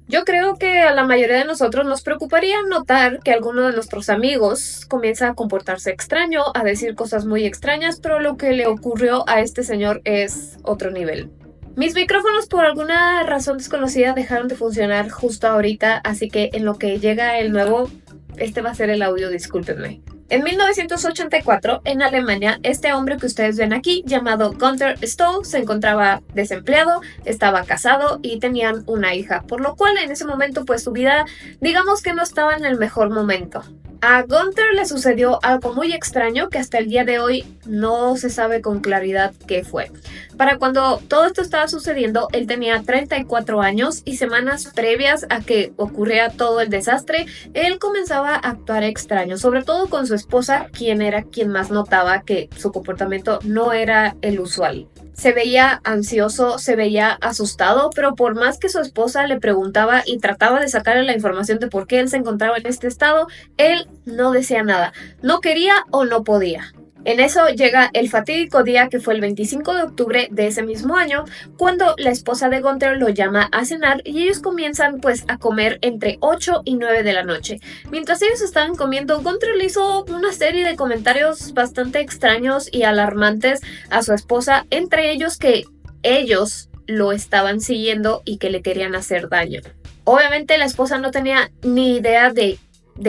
Yo creo que a la mayoría de nosotros nos preocuparía notar que alguno de nuestros amigos comienza a comportarse extraño, a decir cosas muy extrañas, pero lo que le ocurrió a este señor es otro nivel. Mis micrófonos por alguna razón desconocida dejaron de funcionar justo ahorita, así que en lo que llega el nuevo, este va a ser el audio, discúlpenme. En 1984, en Alemania, este hombre que ustedes ven aquí, llamado Gunther Stoll, se encontraba desempleado, estaba casado y tenían una hija, por lo cual en ese momento pues su vida, digamos que no estaba en el mejor momento. A Gunther le sucedió algo muy extraño que hasta el día de hoy no se sabe con claridad qué fue. Para cuando todo esto estaba sucediendo, él tenía 34 años y semanas previas a que ocurriera todo el desastre, él comenzaba a actuar extraño, sobre todo con su esposa, quien era quien más notaba que su comportamiento no era el usual. Se veía ansioso, se veía asustado, pero por más que su esposa le preguntaba y trataba de sacarle la información de por qué él se encontraba en este estado, él no decía nada. No quería o no podía. En eso llega el fatídico día que fue el 25 de octubre de ese mismo año, cuando la esposa de Gunther lo llama a cenar y ellos comienzan pues a comer entre 8 y 9 de la noche. Mientras ellos estaban comiendo, Gunther le hizo una serie de comentarios bastante extraños y alarmantes a su esposa, entre ellos que ellos lo estaban siguiendo y que le querían hacer daño. Obviamente la esposa no tenía ni idea de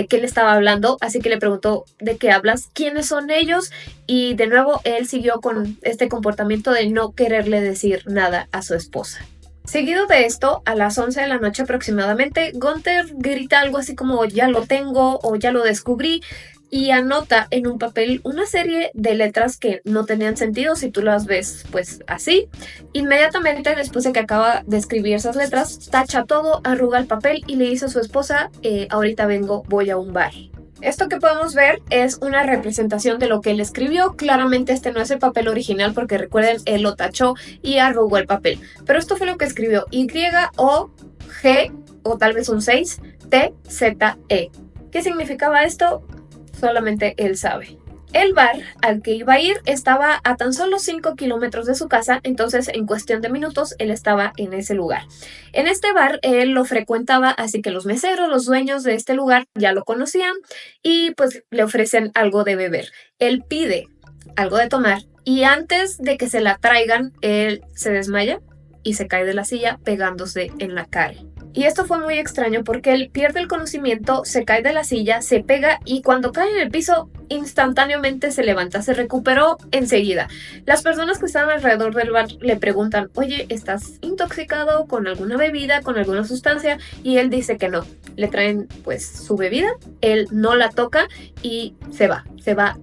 qué le estaba hablando, así que le preguntó ¿de qué hablas? ¿Quiénes son ellos? Y de nuevo él siguió con este comportamiento de no quererle decir nada a su esposa. Seguido de esto, a las 11 de la noche aproximadamente, Gunther grita algo así como ya lo tengo o ya lo descubrí y anota en un papel una serie de letras que no tenían sentido si tú las ves pues así. Inmediatamente después de que acaba de escribir esas letras, tacha todo, arruga el papel y le dice a su esposa ahorita vengo, voy a un bar. Esto que podemos ver es una representación de lo que él escribió. Claramente este no es el papel original porque recuerden, él lo tachó y arrugó el papel. Pero esto fue lo que escribió: Y-O-G o tal vez un 6 T-Z-E. ¿Qué significaba esto? Solamente él sabe. El bar al que iba a ir estaba a tan solo 5 kilómetros de su casa, entonces en cuestión de minutos él estaba en ese lugar. En este bar él lo frecuentaba, así que los meseros, los dueños de este lugar ya lo conocían y pues le ofrecen algo de beber. Él pide algo de tomar y antes de que se la traigan, él se desmaya y se cae de la silla pegándose en la cara. Y esto fue muy extraño porque él pierde el conocimiento, se cae de la silla, se pega y cuando cae en el piso instantáneamente se levanta, se recuperó enseguida. Las personas que estaban alrededor del bar le preguntan, oye, ¿estás intoxicado con alguna bebida, con alguna sustancia? Y él dice que no. Le traen pues su bebida, él no la toca y se va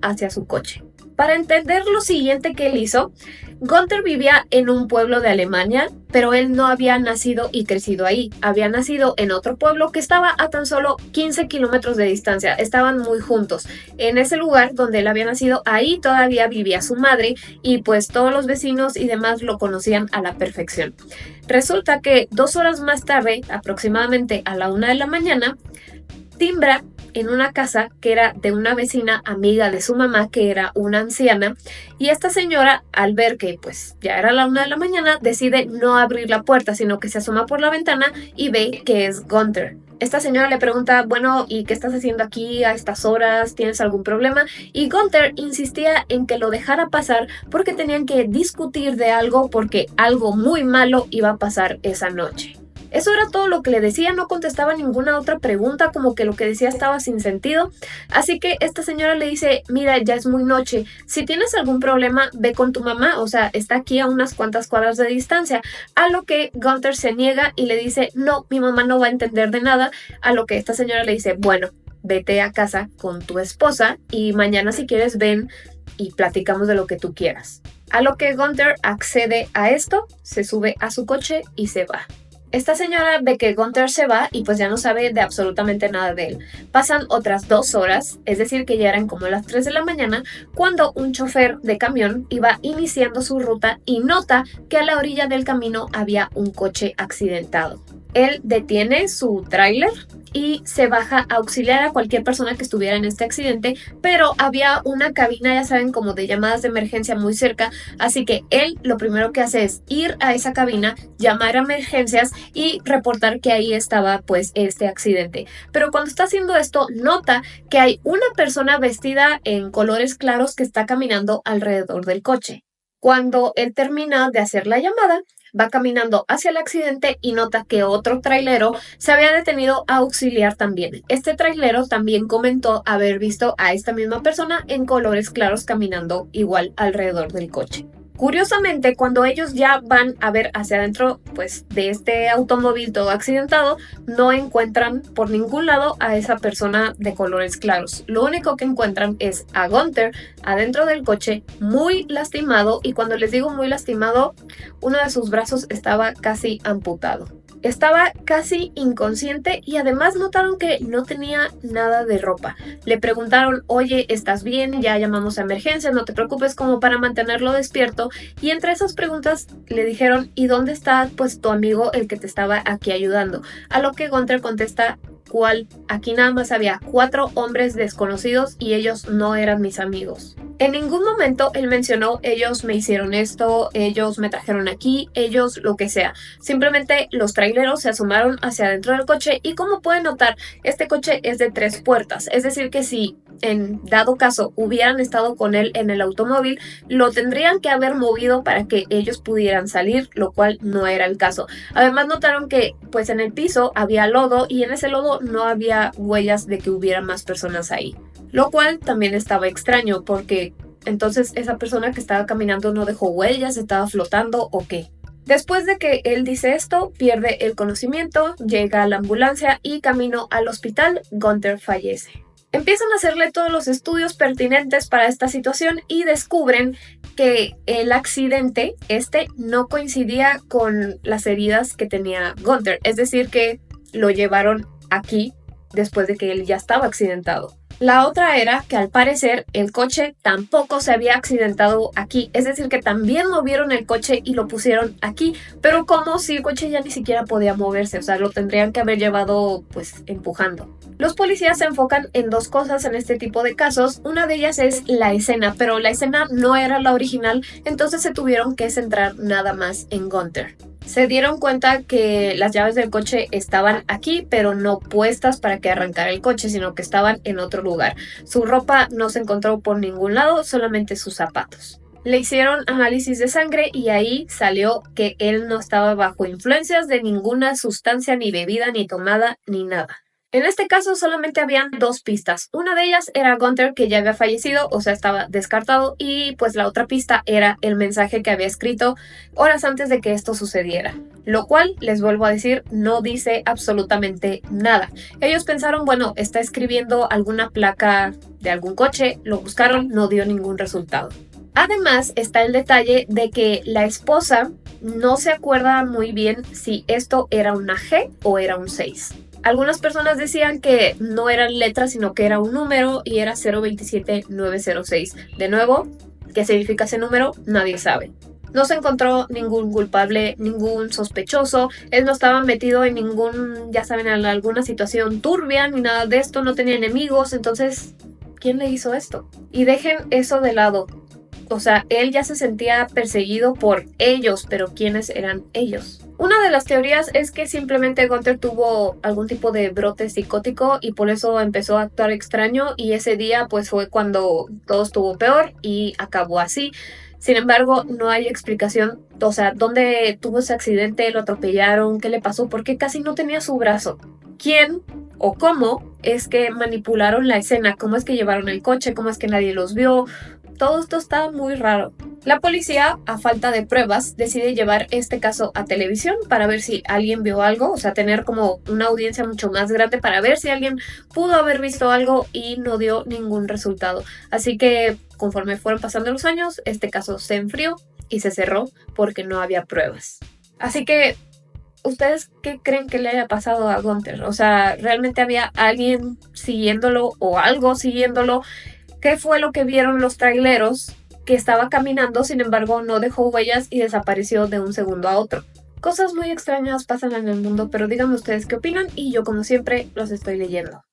hacia su coche. Para entender lo siguiente que él hizo, Gunther vivía en un pueblo de Alemania, pero él no había nacido y crecido ahí. Había nacido en otro pueblo que estaba a tan solo 15 kilómetros de distancia. Estaban muy juntos. En ese lugar donde él había nacido, ahí todavía vivía su madre y pues todos los vecinos y demás lo conocían a la perfección. Resulta que 2 horas más tarde, aproximadamente a la 1 de la mañana, timbra en una casa que era de una vecina amiga de su mamá, que era una anciana, y esta señora, al ver que pues ya era la 1 de la mañana, decide no abrir la puerta, sino que se asoma por la ventana y ve que es Gunther. Esta señora le pregunta, bueno, ¿y qué estás haciendo aquí a estas horas? ¿Tienes algún problema? Y Gunther insistía en que lo dejara pasar porque tenían que discutir de algo, porque algo muy malo iba a pasar esa noche. Eso era todo lo que le decía, no contestaba ninguna otra pregunta, como que lo que decía estaba sin sentido. Así que esta señora le dice, mira, ya es muy noche, si tienes algún problema, ve con tu mamá, o sea, está aquí a unas cuantas cuadras de distancia. A lo que Gunther se niega y le dice, no, mi mamá no va a entender de nada. A lo que esta señora le dice, bueno, vete a casa con tu esposa y mañana si quieres ven y platicamos de lo que tú quieras. A lo que Gunther accede a esto, se sube a su coche y se va. Esta señora ve que Gunther se va y pues ya no sabe de absolutamente nada de él. Pasan otras 2 horas, es decir que ya eran como las 3 de la mañana, cuando un chofer de camión iba iniciando su ruta y nota que a la orilla del camino había un coche accidentado. Él detiene su tráiler y se baja a auxiliar a cualquier persona que estuviera en este accidente, pero había una cabina, ya saben, como de llamadas de emergencia muy cerca, así que él lo primero que hace es ir a esa cabina, llamar a emergencias y reportar que ahí estaba pues este accidente. Pero cuando está haciendo esto, nota que hay una persona vestida en colores claros que está caminando alrededor del coche. Cuando él termina de hacer la llamada, va caminando hacia el accidente y nota que otro trailero se había detenido a auxiliar también. Este trailero también comentó haber visto a esta misma persona en colores claros caminando igual alrededor del coche. Curiosamente, cuando ellos ya van a ver hacia adentro pues, de este automóvil todo accidentado, no encuentran por ningún lado a esa persona de colores claros. Lo único que encuentran es a Gunther adentro del coche, muy lastimado, y cuando les digo muy lastimado, uno de sus brazos estaba casi amputado. Estaba casi inconsciente y además notaron que no tenía nada de ropa. Le preguntaron, oye, ¿estás bien? Ya llamamos a emergencias, no te preocupes, como para mantenerlo despierto. Y entre esas preguntas le dijeron, ¿y dónde está pues tu amigo el que te estaba aquí ayudando? A lo que Gunther contesta, ¿cuál? Aquí nada más había 4 hombres desconocidos y ellos no eran mis amigos. En ningún momento él mencionó, ellos me hicieron esto, ellos me trajeron aquí, ellos lo que sea. Simplemente los traileros se asomaron hacia adentro del coche y como pueden notar, este coche es de 3 puertas. Es decir que si en dado caso hubieran estado con él en el automóvil, lo tendrían que haber movido para que ellos pudieran salir, lo cual no era el caso. Además notaron que pues en el piso había lodo y en ese lodo no había huellas de que hubiera más personas ahí. Lo cual también estaba extraño porque entonces esa persona que estaba caminando no dejó huellas, estaba flotando o qué. Después de que él dice esto, pierde el conocimiento, llega a la ambulancia y camino al hospital, Gunther fallece. Empiezan a hacerle todos los estudios pertinentes para esta situación y descubren que el accidente no coincidía con las heridas que tenía Gunther. Es decir, que lo llevaron aquí después de que él ya estaba accidentado. La otra era que al parecer el coche tampoco se había accidentado aquí, es decir que también movieron el coche y lo pusieron aquí, pero como si el coche ya ni siquiera podía moverse, o sea, lo tendrían que haber llevado pues empujando. Los policías se enfocan en 2 cosas en este tipo de casos, una de ellas es la escena, pero la escena no era la original, entonces se tuvieron que centrar nada más en Gunther. Se dieron cuenta que las llaves del coche estaban aquí, pero no puestas para que arrancara el coche, sino que estaban en otro lugar. Su ropa no se encontró por ningún lado, solamente sus zapatos. Le hicieron análisis de sangre y ahí salió que él no estaba bajo influencias de ninguna sustancia, ni bebida, ni tomada, ni nada. En este caso solamente habían 2 pistas. Una de ellas era Gunther, que ya había fallecido, o sea, estaba descartado, y pues la otra pista era el mensaje que había escrito horas antes de que esto sucediera. Lo cual, les vuelvo a decir, no dice absolutamente nada. Ellos pensaron, bueno, está escribiendo alguna placa de algún coche, lo buscaron, no dio ningún resultado. Además, está el detalle de que la esposa no se acuerda muy bien si esto era una G o era un 6. Algunas personas decían que no eran letras, sino que era un número y era 027906. De nuevo, ¿qué significa ese número? Nadie sabe. No se encontró ningún culpable, ningún sospechoso. Él no estaba metido en ya saben, en alguna situación turbia ni nada de esto. No tenía enemigos. Entonces, ¿quién le hizo esto? Y dejen eso de lado. O sea, él ya se sentía perseguido por ellos, pero ¿quiénes eran ellos? Una de las teorías es que simplemente Gunther tuvo algún tipo de brote psicótico y por eso empezó a actuar extraño y ese día pues fue cuando todo estuvo peor y acabó así. Sin embargo, no hay explicación, o sea, dónde tuvo ese accidente, lo atropellaron, qué le pasó, porque casi no tenía su brazo. ¿Quién o cómo es que manipularon la escena? ¿Cómo es que llevaron el coche? ¿Cómo es que nadie los vio? Todo esto está muy raro. La policía, a falta de pruebas, decide llevar este caso a televisión para ver si alguien vio algo, o sea, tener como una audiencia mucho más grande para ver si alguien pudo haber visto algo y no dio ningún resultado. Así que, conforme fueron pasando los años, este caso se enfrió y se cerró porque no había pruebas. Así que, ¿ustedes qué creen que le haya pasado a Gunther? O sea, ¿realmente había alguien siguiéndolo o algo siguiéndolo? ¿Qué fue lo que vieron los traileros? Que estaba caminando, sin embargo, no dejó huellas y desapareció de un segundo a otro. Cosas muy extrañas pasan en el mundo, pero díganme ustedes qué opinan y yo como siempre los estoy leyendo.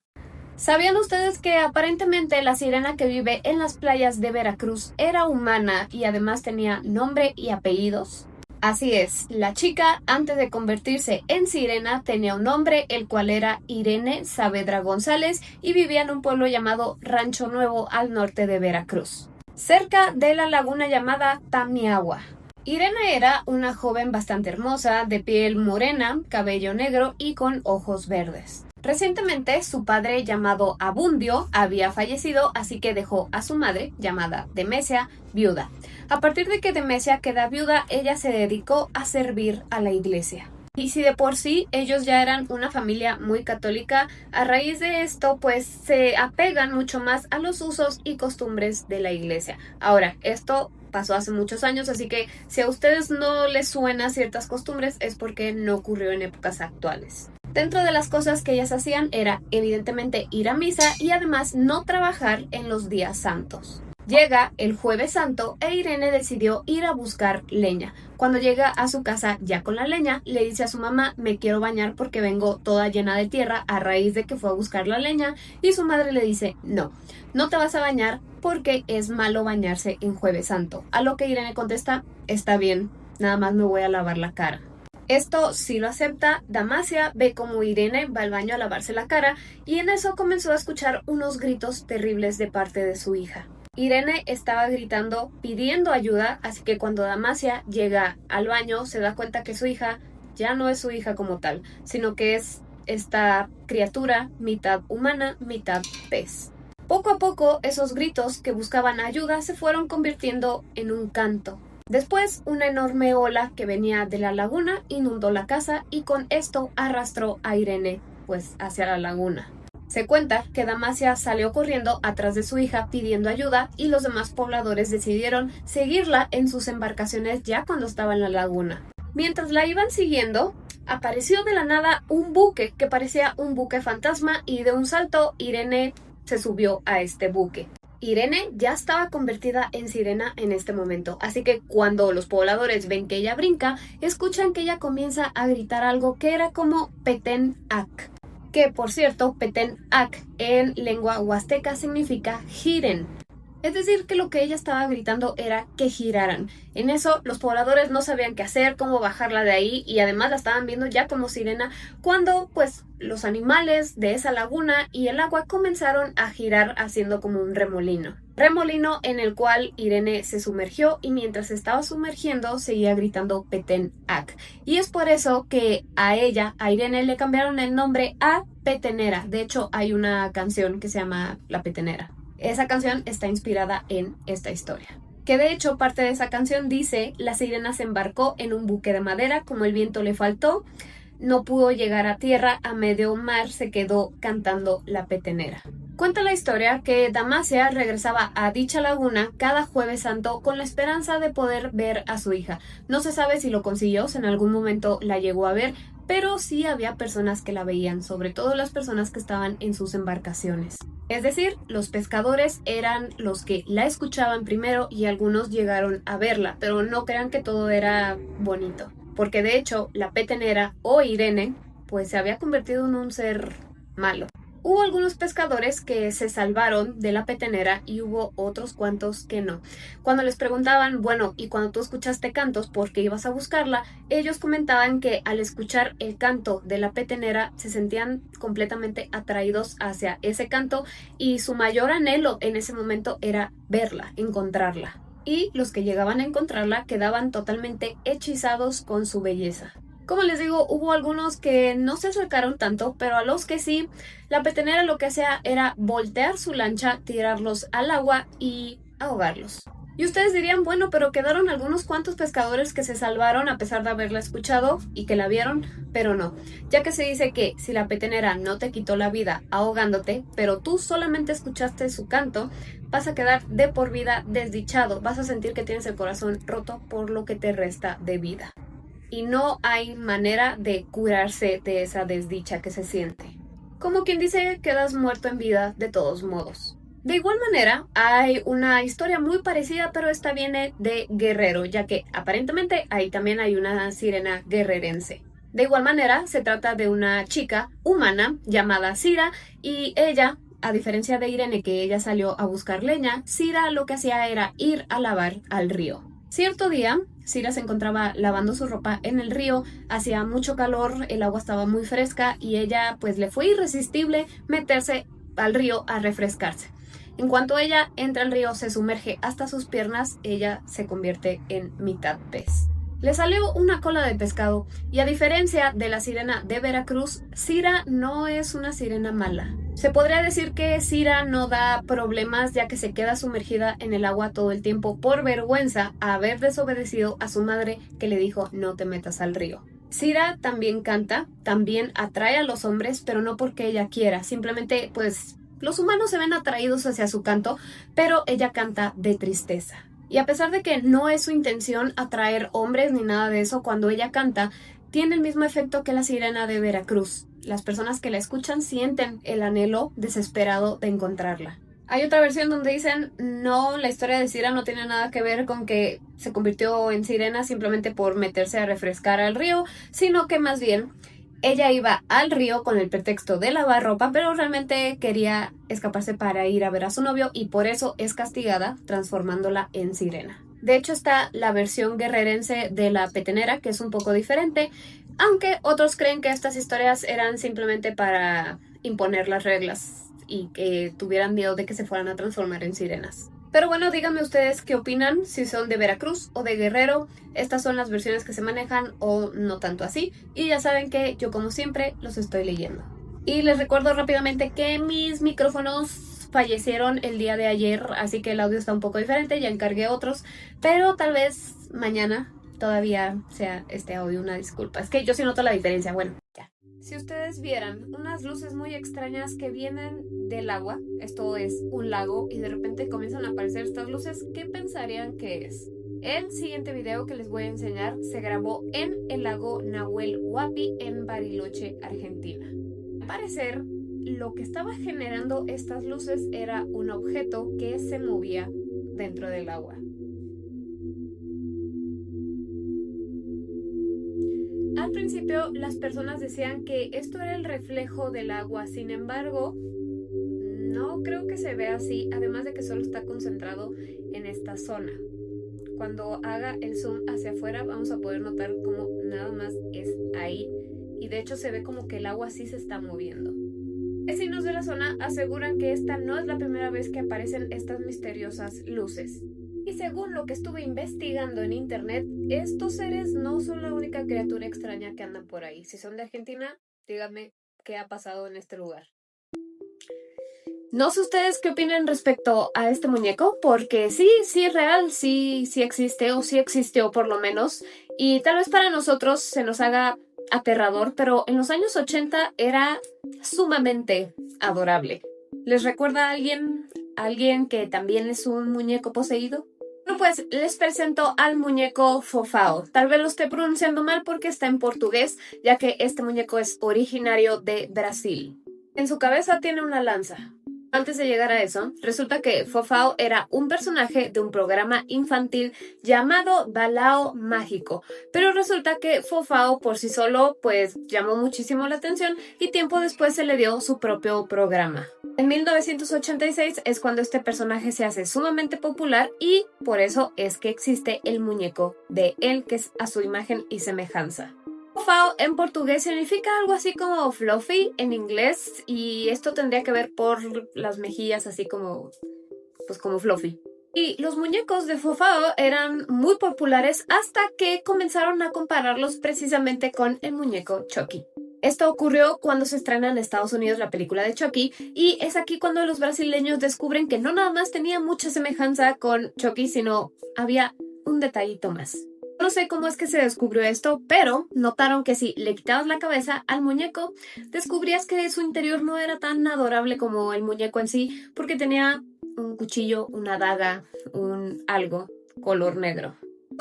¿Sabían ustedes que aparentemente la sirena que vive en las playas de Veracruz era humana y además tenía nombre y apellidos? Así es, la chica antes de convertirse en sirena tenía un nombre, el cual era Irene Saavedra González y vivía en un pueblo llamado Rancho Nuevo al norte de Veracruz, cerca de la laguna llamada Tamiagua. Irene era una joven bastante hermosa, de piel morena, cabello negro y con ojos verdes. Recientemente su padre llamado Abundio había fallecido, así que dejó a su madre, llamada Demesia, viuda. A partir de que Demesia queda viuda, ella se dedicó a servir a la iglesia. Y si de por sí ellos ya eran una familia muy católica, a raíz de esto pues se apegan mucho más a los usos y costumbres de la iglesia. Ahora, esto pasó hace muchos años, así que si a ustedes no les suena ciertas costumbres es porque no ocurrió en épocas actuales. Dentro de las cosas que ellas hacían era evidentemente ir a misa y además no trabajar en los días santos. Llega el Jueves Santo e Irene decidió ir a buscar leña. Cuando llega a su casa ya con la leña, le dice a su mamá: me quiero bañar porque vengo toda llena de tierra a raíz de que fue a buscar la leña, y su madre le dice: no, no te vas a bañar porque es malo bañarse en Jueves Santo. A lo que Irene contesta: está bien, nada más me voy a lavar la cara. Esto sí lo acepta. Damasia ve como Irene va al baño a lavarse la cara y en eso comenzó a escuchar unos gritos terribles de parte de su hija. Irene estaba gritando pidiendo ayuda, así que cuando Damasia llega al baño se da cuenta que su hija ya no es su hija como tal, sino que es esta criatura mitad humana, mitad pez. Poco a poco esos gritos que buscaban ayuda se fueron convirtiendo en un canto. Después, una enorme ola que venía de la laguna inundó la casa y con esto arrastró a Irene pues hacia la laguna. Se cuenta que Damasia salió corriendo atrás de su hija pidiendo ayuda y los demás pobladores decidieron seguirla en sus embarcaciones ya cuando estaba en la laguna. Mientras la iban siguiendo, apareció de la nada un buque que parecía un buque fantasma y de un salto Irene se subió a este buque. Irene ya estaba convertida en sirena en este momento, así que cuando los pobladores ven que ella brinca, escuchan que ella comienza a gritar algo que era como Petén Ac, que por cierto, Petén Ac en lengua huasteca significa giren. Es decir, que lo que ella estaba gritando era que giraran. En eso, los pobladores no sabían qué hacer, cómo bajarla de ahí, y además la estaban viendo ya como sirena, cuando, pues, los animales de esa laguna y el agua comenzaron a girar haciendo como un remolino. Remolino en el cual Irene se sumergió y mientras estaba sumergiendo seguía gritando Petén Ac. Y es por eso que a ella, a Irene, le cambiaron el nombre a Petenera. De hecho, hay una canción que se llama La Petenera. Esa canción está inspirada en esta historia. Que de hecho parte de esa canción dice: la sirena se embarcó en un buque de madera, como el viento le faltó, no pudo llegar a tierra, a medio mar se quedó cantando la petenera. Cuenta la historia que Damasia regresaba a dicha laguna cada Jueves Santo con la esperanza de poder ver a su hija. No se sabe si lo consiguió, si en algún momento la llegó a ver, pero sí había personas que la veían, sobre todo las personas que estaban en sus embarcaciones. Es decir, los pescadores eran los que la escuchaban primero y algunos llegaron a verla, pero no crean que todo era bonito, porque de hecho la petenera o Irene pues se había convertido en un ser malo. Hubo algunos pescadores que se salvaron de la petenera y hubo otros cuantos que no. Cuando les preguntaban, bueno, y cuando tú escuchaste cantos, ¿por qué ibas a buscarla? Ellos comentaban que al escuchar el canto de la petenera se sentían completamente atraídos hacia ese canto y su mayor anhelo en ese momento era verla, encontrarla. Y los que llegaban a encontrarla quedaban totalmente hechizados con su belleza. Como les digo, hubo algunos que no se acercaron tanto, pero a los que sí, la petenera lo que hacía era voltear su lancha, tirarlos al agua y ahogarlos. Y ustedes dirían, bueno, pero quedaron algunos cuantos pescadores que se salvaron a pesar de haberla escuchado y que la vieron, pero no, ya que se dice que si la petenera no te quitó la vida ahogándote, pero tú solamente escuchaste su canto, vas a quedar de por vida desdichado, vas a sentir que tienes el corazón roto por lo que te resta de vida. Y no hay manera de curarse de esa desdicha que se siente. Como quien dice, quedas muerto en vida de todos modos. De igual manera, hay una historia muy parecida, pero esta viene de Guerrero, ya que aparentemente ahí también hay una sirena guerrerense. De igual manera, se trata de una chica humana llamada Cira y ella, a diferencia de Irene que ella salió a buscar leña, Cira lo que hacía era ir a lavar al río. Cierto día, Cira se encontraba lavando su ropa en el río, hacía mucho calor, el agua estaba muy fresca y ella pues le fue irresistible meterse al río a refrescarse. En cuanto ella entra al río, se sumerge hasta sus piernas, ella se convierte en mitad pez. Le salió una cola de pescado y a diferencia de la sirena de Veracruz, Cira no es una sirena mala. Se podría decir que Cira no da problemas ya que se queda sumergida en el agua todo el tiempo por vergüenza a haber desobedecido a su madre que le dijo no te metas al río. Cira también canta, también atrae a los hombres, pero no porque ella quiera, simplemente pues los humanos se ven atraídos hacia su canto, pero ella canta de tristeza. Y a pesar de que no es su intención atraer hombres ni nada de eso, cuando ella canta, tiene el mismo efecto que la sirena de Veracruz. Las personas que la escuchan sienten el anhelo desesperado de encontrarla. Hay otra versión donde dicen, no, la historia de Cira no tiene nada que ver con que se convirtió en sirena simplemente por meterse a refrescar al río, sino que más bien ella iba al río con el pretexto de lavar ropa, pero realmente quería escaparse para ir a ver a su novio y por eso es castigada transformándola en sirena. De hecho está la versión guerrerense de la petenera, que es un poco diferente, aunque otros creen que estas historias eran simplemente para imponer las reglas y que tuvieran miedo de que se fueran a transformar en sirenas. Pero bueno, díganme ustedes qué opinan, si son de Veracruz o de Guerrero. Estas son las versiones que se manejan o no tanto así. Y ya saben que yo como siempre los estoy leyendo. Y les recuerdo rápidamente que mis micrófonos fallecieron el día de ayer, así que el audio está un poco diferente, ya encargué otros, pero tal vez mañana todavía sea este audio una disculpa. Es que yo sí noto la diferencia, bueno, ya. Si ustedes vieran unas luces muy extrañas que vienen del agua, esto es un lago, y de repente comienzan a aparecer estas luces, ¿qué pensarían que es? El siguiente video que les voy a enseñar se grabó en el lago Nahuel Huapi en Bariloche, Argentina. Al parecer, lo que estaba generando estas luces era un objeto que se movía dentro del agua. Al principio las personas decían que esto era el reflejo del agua, sin embargo, no creo que se vea así, además de que solo está concentrado en esta zona. Cuando haga el zoom hacia afuera vamos a poder notar cómo nada más es ahí y de hecho se ve como que el agua sí se está moviendo. Vecinos de la zona aseguran que esta no es la primera vez que aparecen estas misteriosas luces. Y según lo que estuve investigando en internet, estos seres no son la única criatura extraña que andan por ahí. Si son de Argentina, díganme qué ha pasado en este lugar. No sé ustedes qué opinan respecto a este muñeco, porque sí es real, sí existe o sí existió por lo menos. Y tal vez para nosotros se nos haga aterrador, pero en los años 80 era sumamente adorable. ¿Les recuerda a alguien que también es un muñeco poseído? Bueno, pues les presento al muñeco Fofao. Tal vez lo esté pronunciando mal porque está en portugués, ya que este muñeco es originario de Brasil. En su cabeza tiene una lanza. Antes de llegar a eso, resulta que Fofao era un personaje de un programa infantil llamado Balao Mágico, pero resulta que Fofao por sí solo pues llamó muchísimo la atención y tiempo después se le dio su propio programa. En 1986 es cuando este personaje se hace sumamente popular y por eso es que existe el muñeco de él, que es a su imagen y semejanza. Fofao en portugués significa algo así como fluffy en inglés y esto tendría que ver por las mejillas así como fluffy. Y los muñecos de Fofao eran muy populares hasta que comenzaron a compararlos precisamente con el muñeco Chucky. Esto ocurrió cuando se estrena en Estados Unidos la película de Chucky y es aquí cuando los brasileños descubren que no nada más tenía mucha semejanza con Chucky, sino había un detallito más. No sé cómo es que se descubrió esto, pero notaron que si le quitabas la cabeza al muñeco, descubrías que su interior no era tan adorable como el muñeco en sí, porque tenía un cuchillo, una daga, un algo color negro.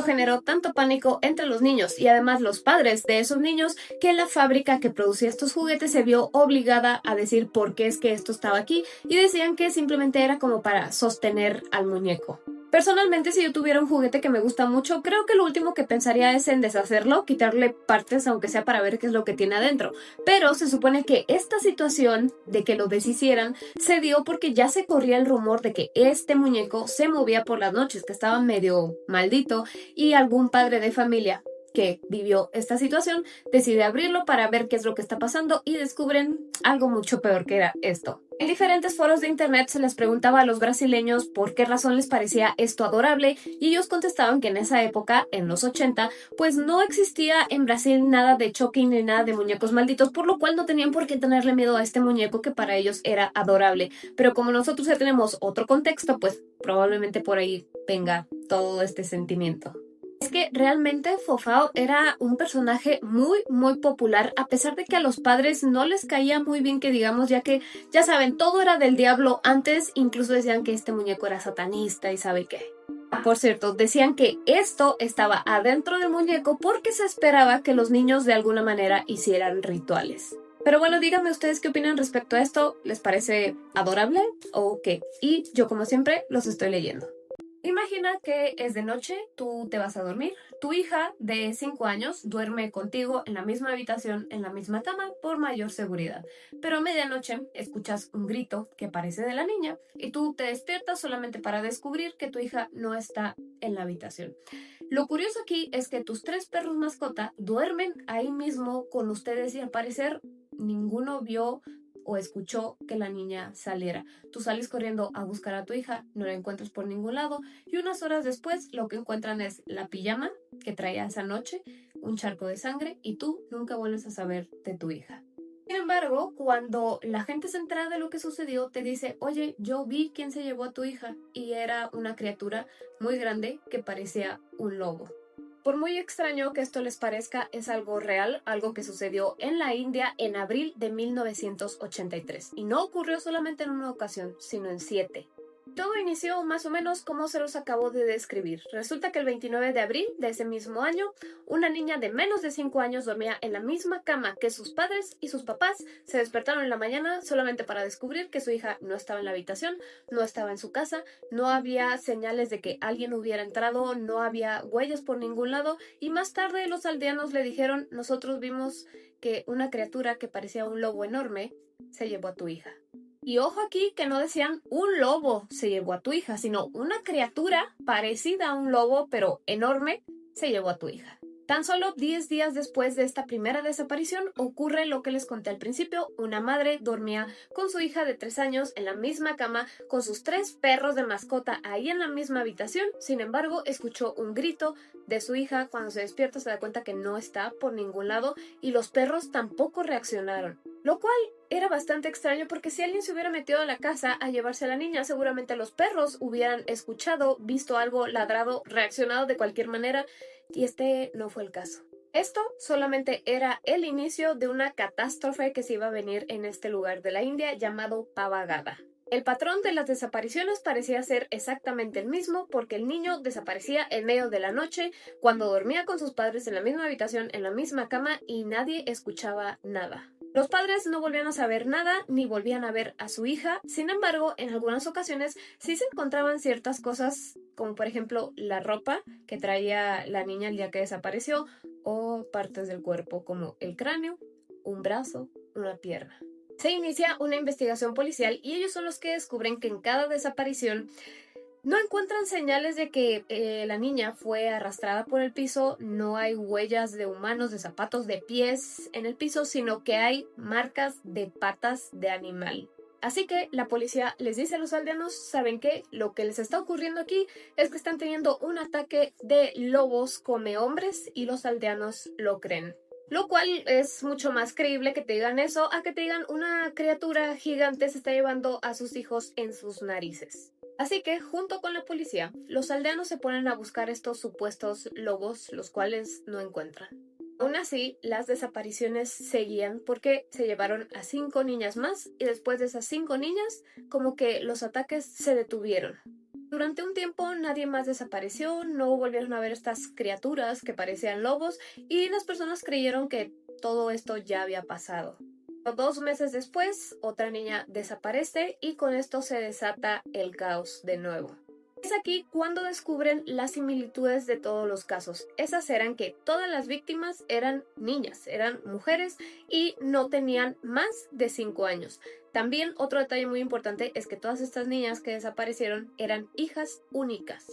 Generó tanto pánico entre los niños y además los padres de esos niños que la fábrica que producía estos juguetes se vio obligada a decir por qué es que esto estaba aquí y decían que simplemente era como para sostener al muñeco. Personalmente, si yo tuviera un juguete que me gusta mucho, creo que lo último que pensaría es en deshacerlo, quitarle partes, aunque sea para ver qué es lo que tiene adentro. Pero se supone que esta situación de que lo deshicieran se dio porque ya se corría el rumor de que este muñeco se movía por las noches, que estaba medio maldito, y algún padre de familia que vivió esta situación decide abrirlo para ver qué es lo que está pasando y descubren algo mucho peor que era esto. En diferentes foros de internet se les preguntaba a los brasileños por qué razón les parecía esto adorable y ellos contestaban que en esa época, en los 80, pues no existía en Brasil nada de Chucky ni nada de muñecos malditos, por lo cual no tenían por qué tenerle miedo a este muñeco que para ellos era adorable. Pero como nosotros ya tenemos otro contexto, pues probablemente por ahí venga todo este sentimiento. Es que realmente Fofao era un personaje muy popular, a pesar de que a los padres no les caía muy bien que digamos, ya que, ya saben, todo era del diablo antes, incluso decían que este muñeco era satanista y sabe qué. Por cierto, decían que esto estaba adentro del muñeco porque se esperaba que los niños de alguna manera hicieran rituales. Pero bueno, díganme ustedes qué opinan respecto a esto, ¿les parece adorable o qué? Y yo como siempre los estoy leyendo. Imagina que es de noche, tú te vas a dormir, tu hija de 5 años duerme contigo en la misma habitación, en la misma cama, por mayor seguridad. Pero a medianoche escuchas un grito que parece de la niña y tú te despiertas solamente para descubrir que tu hija no está en la habitación. Lo curioso aquí es que tus 3 perros mascota duermen ahí mismo con ustedes y al parecer ninguno vio o escuchó que la niña saliera. Tú sales corriendo a buscar a tu hija, no la encuentras por ningún lado y unas horas después lo que encuentran es la pijama que traía esa noche, un charco de sangre y tú nunca vuelves a saber de tu hija. Sin embargo, cuando la gente se entera de lo que sucedió, te dice, oye, yo vi quién se llevó a tu hija y era una criatura muy grande que parecía un lobo. Por muy extraño que esto les parezca, es algo real, algo que sucedió en la India en abril de 1983. Y no ocurrió solamente en una ocasión, sino en 7. Todo inició más o menos como se los acabo de describir. Resulta que el 29 de abril de ese mismo año, una niña de menos de 5 años dormía en la misma cama que sus padres y sus papás se despertaron en la mañana solamente para descubrir que su hija no estaba en la habitación, no estaba en su casa, no había señales de que alguien hubiera entrado, no había huellas por ningún lado y más tarde los aldeanos le dijeron, nosotros vimos que una criatura que parecía un lobo enorme se llevó a tu hija. Y ojo aquí que no decían un lobo se llevó a tu hija, sino una criatura parecida a un lobo, pero enorme, se llevó a tu hija. Tan solo 10 días después de esta primera desaparición ocurre lo que les conté al principio. Una madre dormía con su hija de 3 años en la misma cama, con sus 3 perros de mascota ahí en la misma habitación. Sin embargo, escuchó un grito de su hija. Cuando se despierta se da cuenta que no está por ningún lado y los perros tampoco reaccionaron. Lo cual era bastante extraño porque si alguien se hubiera metido a la casa a llevarse a la niña, seguramente los perros hubieran escuchado, visto algo, ladrado, reaccionado de cualquier manera, y este no fue el caso. Esto solamente era el inicio de una catástrofe que se iba a venir en este lugar de la India llamado Pavagada. El patrón de las desapariciones parecía ser exactamente el mismo porque el niño desaparecía en medio de la noche cuando dormía con sus padres en la misma habitación, en la misma cama y nadie escuchaba nada. Los padres no volvían a saber nada ni volvían a ver a su hija, sin embargo, en algunas ocasiones sí se encontraban ciertas cosas, como por ejemplo la ropa que traía la niña el día que desapareció, o partes del cuerpo como el cráneo, un brazo, una pierna. Se inicia una investigación policial y ellos son los que descubren que en cada desaparición no encuentran señales de que la niña fue arrastrada por el piso, no hay huellas de humanos, de zapatos, de pies en el piso, sino que hay marcas de patas de animal. Así que la policía les dice a los aldeanos, ¿saben qué? Lo que les está ocurriendo aquí es que están teniendo un ataque de lobos come hombres y los aldeanos lo creen. Lo cual es mucho más creíble que te digan eso a que te digan una criatura gigante se está llevando a sus hijos en sus narices. Así que, junto con la policía, los aldeanos se ponen a buscar estos supuestos lobos, los cuales no encuentran. Aún así, las desapariciones seguían porque se llevaron a 5 niñas más y después de esas 5 niñas, como que los ataques se detuvieron. Durante un tiempo nadie más desapareció, no volvieron a ver estas criaturas que parecían lobos y las personas creyeron que todo esto ya había pasado. 2 meses después, otra niña desaparece y con esto se desata el caos de nuevo. Es aquí cuando descubren las similitudes de todos los casos. Esas eran que todas las víctimas eran niñas, eran mujeres y no tenían más de 5 años. También otro detalle muy importante es que todas estas niñas que desaparecieron eran hijas únicas.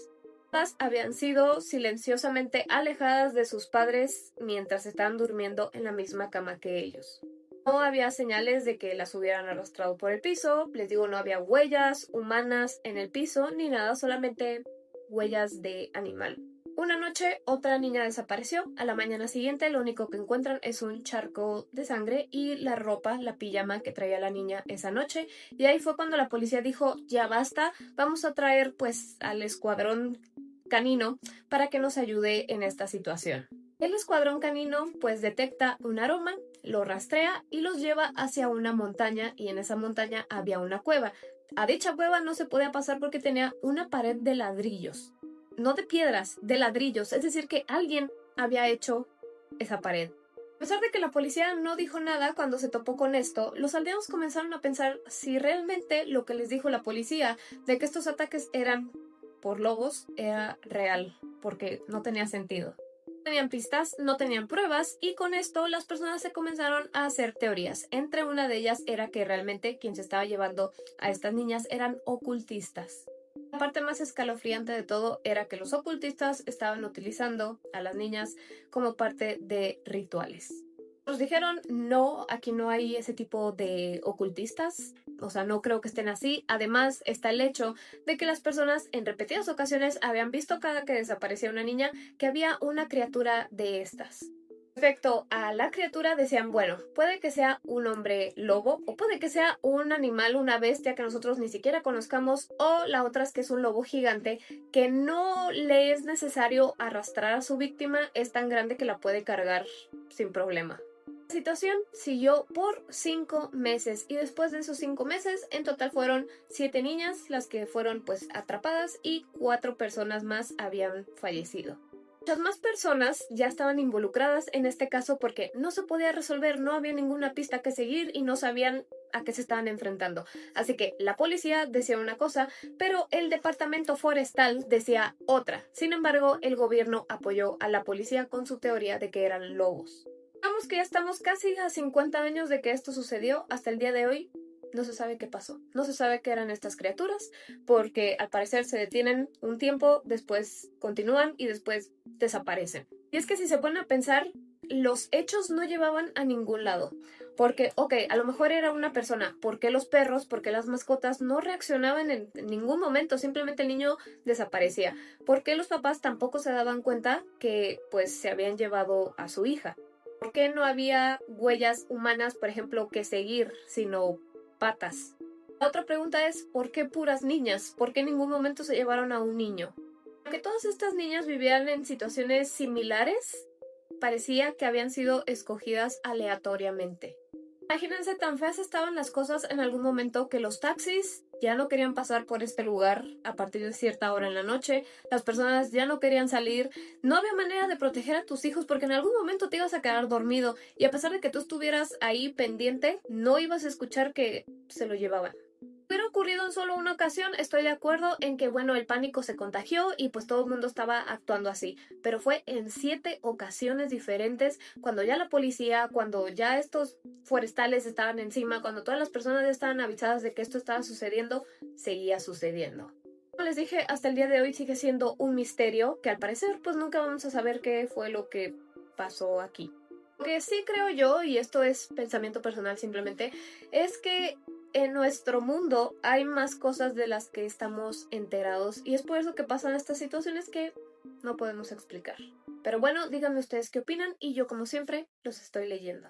Todas habían sido silenciosamente alejadas de sus padres mientras estaban durmiendo en la misma cama que ellos. No había señales de que las hubieran arrastrado por el piso, les digo, no había huellas humanas en el piso ni nada, solamente huellas de animal. Una noche otra niña desapareció, a la mañana siguiente lo único que encuentran es un charco de sangre y la ropa, la pijama que traía la niña esa noche, y ahí fue cuando la policía dijo, ya basta, vamos a traer pues al escuadrón canino para que nos ayude en esta situación. El escuadrón canino pues detecta un aroma, lo rastrea y los lleva hacia una montaña y en esa montaña había una cueva. A dicha cueva no se podía pasar porque tenía una pared de ladrillos, no de piedras, de ladrillos, es decir que alguien había hecho esa pared. A pesar de que la policía no dijo nada cuando se topó con esto, los aldeanos comenzaron a pensar si realmente lo que les dijo la policía de que estos ataques eran por lobos era real, porque no tenía sentido. No tenían pistas, no tenían pruebas y con esto las personas se comenzaron a hacer teorías. Entre una de ellas era que realmente quien se estaba llevando a estas niñas eran ocultistas. La parte más escalofriante de todo era que los ocultistas estaban utilizando a las niñas como parte de rituales. Nos dijeron, no, aquí no hay ese tipo de ocultistas, o sea, no creo que estén así. Además, está el hecho de que las personas en repetidas ocasiones habían visto cada que desaparecía una niña que había una criatura de estas. Respecto a la criatura decían, bueno, puede que sea un hombre lobo o puede que sea un animal, una bestia que nosotros ni siquiera conozcamos o la otra es que es un lobo gigante que no le es necesario arrastrar a su víctima, es tan grande que la puede cargar sin problema. La situación siguió por 5 meses y después de esos 5 meses en total fueron 7 niñas las que fueron pues atrapadas y 4 personas más habían fallecido. Muchas más personas ya estaban involucradas en este caso porque no se podía resolver, no había ninguna pista que seguir y no sabían a qué se estaban enfrentando. Así que la policía decía una cosa, pero el departamento forestal decía otra. Sin embargo, el gobierno apoyó a la policía con su teoría de que eran lobos. Digamos que ya estamos casi a 50 años de que esto sucedió. Hasta el día de hoy no se sabe qué pasó. No se sabe qué eran estas criaturas porque al parecer se detienen un tiempo, después continúan y después desaparecen. Y es que si se ponen a pensar, los hechos no llevaban a ningún lado. Porque, ok, a lo mejor era una persona. ¿Por qué los perros, por qué las mascotas no reaccionaban en ningún momento? Simplemente el niño desaparecía. ¿Por qué los papás tampoco se daban cuenta que pues se habían llevado a su hija? ¿Por qué no había huellas humanas, por ejemplo, que seguir, sino patas? La otra pregunta es, ¿por qué puras niñas? ¿Por qué en ningún momento se llevaron a un niño? Aunque todas estas niñas vivían en situaciones similares, parecía que habían sido escogidas aleatoriamente. Imagínense tan feas estaban las cosas en algún momento que los taxis ya no querían pasar por este lugar a partir de cierta hora en la noche, las personas ya no querían salir, no había manera de proteger a tus hijos porque en algún momento te ibas a quedar dormido y a pesar de que tú estuvieras ahí pendiente, no ibas a escuchar que se lo llevaban. Hubiera ocurrido en solo una ocasión, estoy de acuerdo en que, bueno, el pánico se contagió y pues todo el mundo estaba actuando así, pero fue en 7 ocasiones diferentes, cuando ya la policía, cuando ya estos forestales estaban encima, cuando todas las personas ya estaban avisadas de que esto estaba sucediendo, seguía sucediendo. Como les dije, hasta el día de hoy sigue siendo un misterio que al parecer pues nunca vamos a saber qué fue lo que pasó aquí. Lo que sí creo yo, y esto es pensamiento personal simplemente, es que en nuestro mundo hay más cosas de las que estamos enterados y es por eso que pasan estas situaciones que no podemos explicar. Pero bueno, díganme ustedes qué opinan y yo como siempre los estoy leyendo.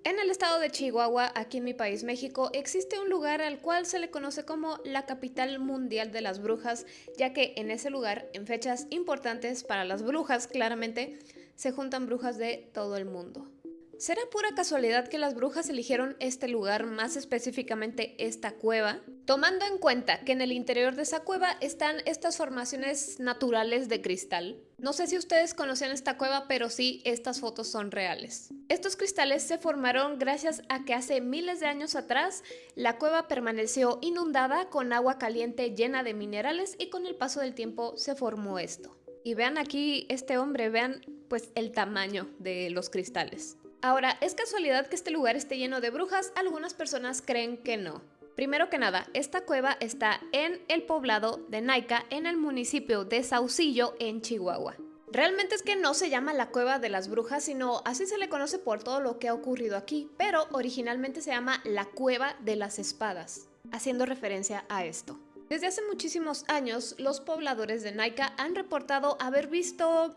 En el estado de Chihuahua, aquí en mi país México, existe un lugar al cual se le conoce como la capital mundial de las brujas, ya que en ese lugar, en fechas importantes para las brujas, claramente, se juntan brujas de todo el mundo. ¿Será pura casualidad que las brujas eligieron este lugar, más específicamente esta cueva? Tomando en cuenta que en el interior de esa cueva están estas formaciones naturales de cristal. No sé si ustedes conocían esta cueva, pero sí, estas fotos son reales. Estos cristales se formaron gracias a que hace miles de años atrás la cueva permaneció inundada con agua caliente llena de minerales y con el paso del tiempo se formó esto. Y vean aquí este hombre, vean pues el tamaño de los cristales. Ahora, ¿es casualidad que este lugar esté lleno de brujas? Algunas personas creen que no. Primero que nada, esta cueva está en el poblado de Naica, en el municipio de Saucillo, en Chihuahua. Realmente es que no se llama la Cueva de las Brujas, sino así se le conoce por todo lo que ha ocurrido aquí, pero originalmente se llama la Cueva de las Espadas, haciendo referencia a esto. Desde hace muchísimos años, los pobladores de Naica han reportado haber visto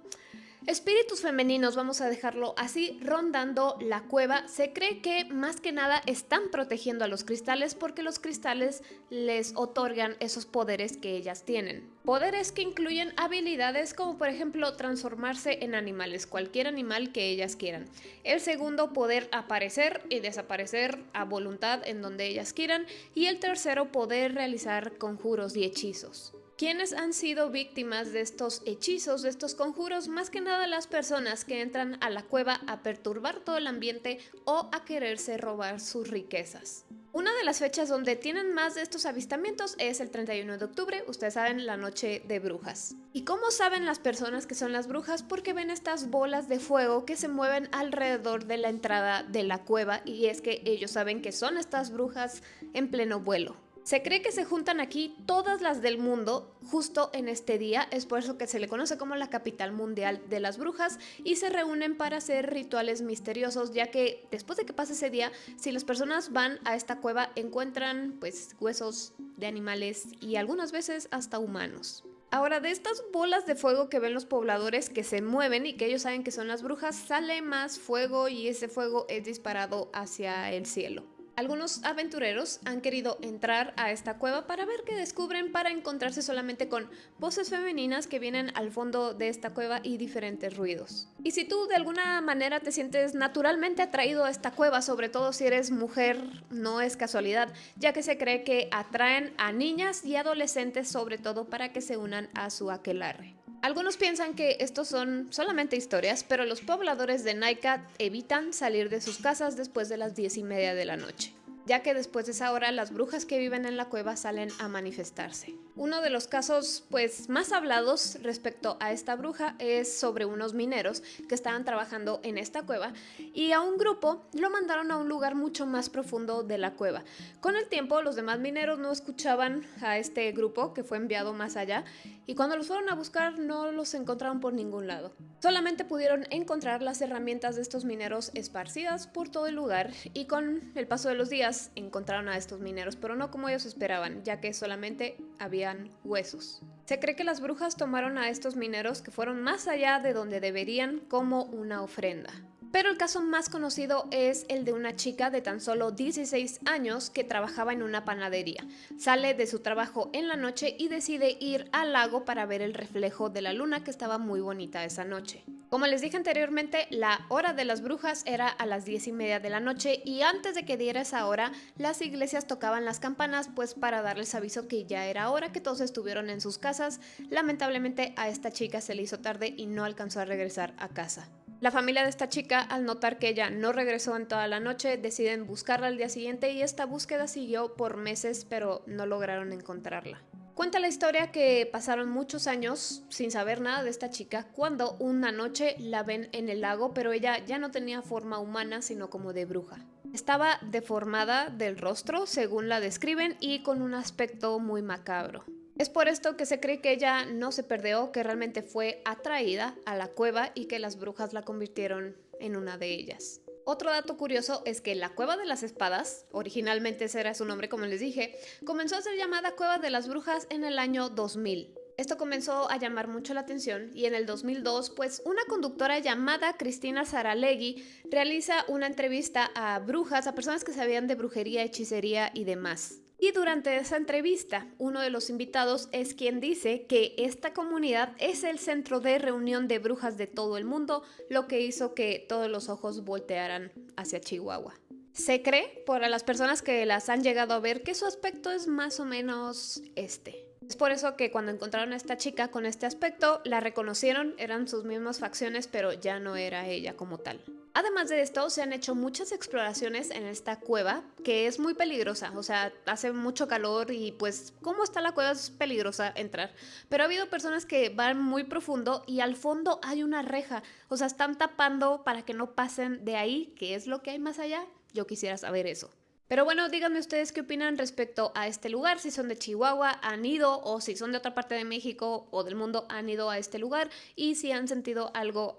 espíritus femeninos, vamos a dejarlo así, rondando la cueva. Se cree que más que nada están protegiendo a los cristales porque los cristales les otorgan esos poderes que ellas tienen. Poderes que incluyen habilidades como por ejemplo transformarse en animales, cualquier animal que ellas quieran. El segundo, poder aparecer y desaparecer a voluntad en donde ellas quieran. Y el tercero, poder realizar conjuros y hechizos. ¿Quiénes han sido víctimas de estos hechizos, de estos conjuros? Más que nada las personas que entran a la cueva a perturbar todo el ambiente o a quererse robar sus riquezas. Una de las fechas donde tienen más de estos avistamientos es el 31 de octubre, ustedes saben, la noche de brujas. ¿Y cómo saben las personas que son las brujas? Porque ven estas bolas de fuego que se mueven alrededor de la entrada de la cueva, y es que ellos saben que son estas brujas en pleno vuelo. Se cree que se juntan aquí todas las del mundo justo en este día, es por eso que se le conoce como la capital mundial de las brujas, y se reúnen para hacer rituales misteriosos, ya que después de que pase ese día, si las personas van a esta cueva encuentran pues huesos de animales y algunas veces hasta humanos. Ahora, de estas bolas de fuego que ven los pobladores que se mueven y que ellos saben que son las brujas, sale más fuego y ese fuego es disparado hacia el cielo. Algunos aventureros han querido entrar a esta cueva para ver qué descubren, para encontrarse solamente con voces femeninas que vienen al fondo de esta cueva y diferentes ruidos. Y si tú de alguna manera te sientes naturalmente atraído a esta cueva, sobre todo si eres mujer, no es casualidad, ya que se cree que atraen a niñas y adolescentes sobre todo para que se unan a su aquelarre. Algunos piensan que estos son solamente historias, pero los pobladores de Naica evitan salir de sus casas después de las 10:30 de la noche, ya que después de esa hora las brujas que viven en la cueva salen a manifestarse. Uno de los casos pues más hablados respecto a esta bruja es sobre unos mineros que estaban trabajando en esta cueva y a un grupo lo mandaron a un lugar mucho más profundo de la cueva. Con el tiempo los demás mineros no escuchaban a este grupo que fue enviado más allá, y cuando los fueron a buscar no los encontraron por ningún lado. Solamente pudieron encontrar las herramientas de estos mineros esparcidas por todo el lugar, y con el paso de los días encontraron a estos mineros, pero no como ellos esperaban, ya que solamente habían huesos. Se cree que las brujas tomaron a estos mineros que fueron más allá de donde deberían como una ofrenda. Pero el caso más conocido es el de una chica de tan solo 16 años que trabajaba en una panadería. Sale de su trabajo en la noche y decide ir al lago para ver el reflejo de la luna, que estaba muy bonita esa noche. Como les dije anteriormente, la hora de las brujas era a las 10:30 de la noche, y antes de que diera esa hora, las iglesias tocaban las campanas pues para darles aviso que ya era hora, que todos estuvieron en sus casas. Lamentablemente a esta chica se le hizo tarde y no alcanzó a regresar a casa. La familia de esta chica, al notar que ella no regresó en toda la noche, deciden buscarla al día siguiente, y esta búsqueda siguió por meses, pero no lograron encontrarla. Cuenta la historia que pasaron muchos años sin saber nada de esta chica, cuando una noche la ven en el lago, pero ella ya no tenía forma humana, sino como de bruja. Estaba deformada del rostro, según la describen, y con un aspecto muy macabro. Es por esto que se cree que ella no se perdió, que realmente fue atraída a la cueva y que las brujas la convirtieron en una de ellas. Otro dato curioso es que la Cueva de las Espadas, originalmente ese era su nombre como les dije, comenzó a ser llamada Cueva de las Brujas en el año 2000. Esto comenzó a llamar mucho la atención, y en el 2002, pues una conductora llamada Cristina Saralegui realiza una entrevista a brujas, a personas que sabían de brujería, hechicería y demás. Y durante esa entrevista, uno de los invitados es quien dice que esta comunidad es el centro de reunión de brujas de todo el mundo, lo que hizo que todos los ojos voltearan hacia Chihuahua. Se cree, por las personas que las han llegado a ver, que su aspecto es más o menos este. Es por eso que cuando encontraron a esta chica con este aspecto, la reconocieron, eran sus mismas facciones, pero ya no era ella como tal. Además de esto, se han hecho muchas exploraciones en esta cueva, que es muy peligrosa, o sea, hace mucho calor y pues como está la cueva es peligrosa entrar. Pero ha habido personas que van muy profundo y al fondo hay una reja, o sea, están tapando para que no pasen de ahí, que es lo que hay más allá. Yo quisiera saber eso. Pero bueno, díganme ustedes qué opinan respecto a este lugar, si son de Chihuahua, han ido, o si son de otra parte de México o del mundo, han ido a este lugar, y si han sentido algo,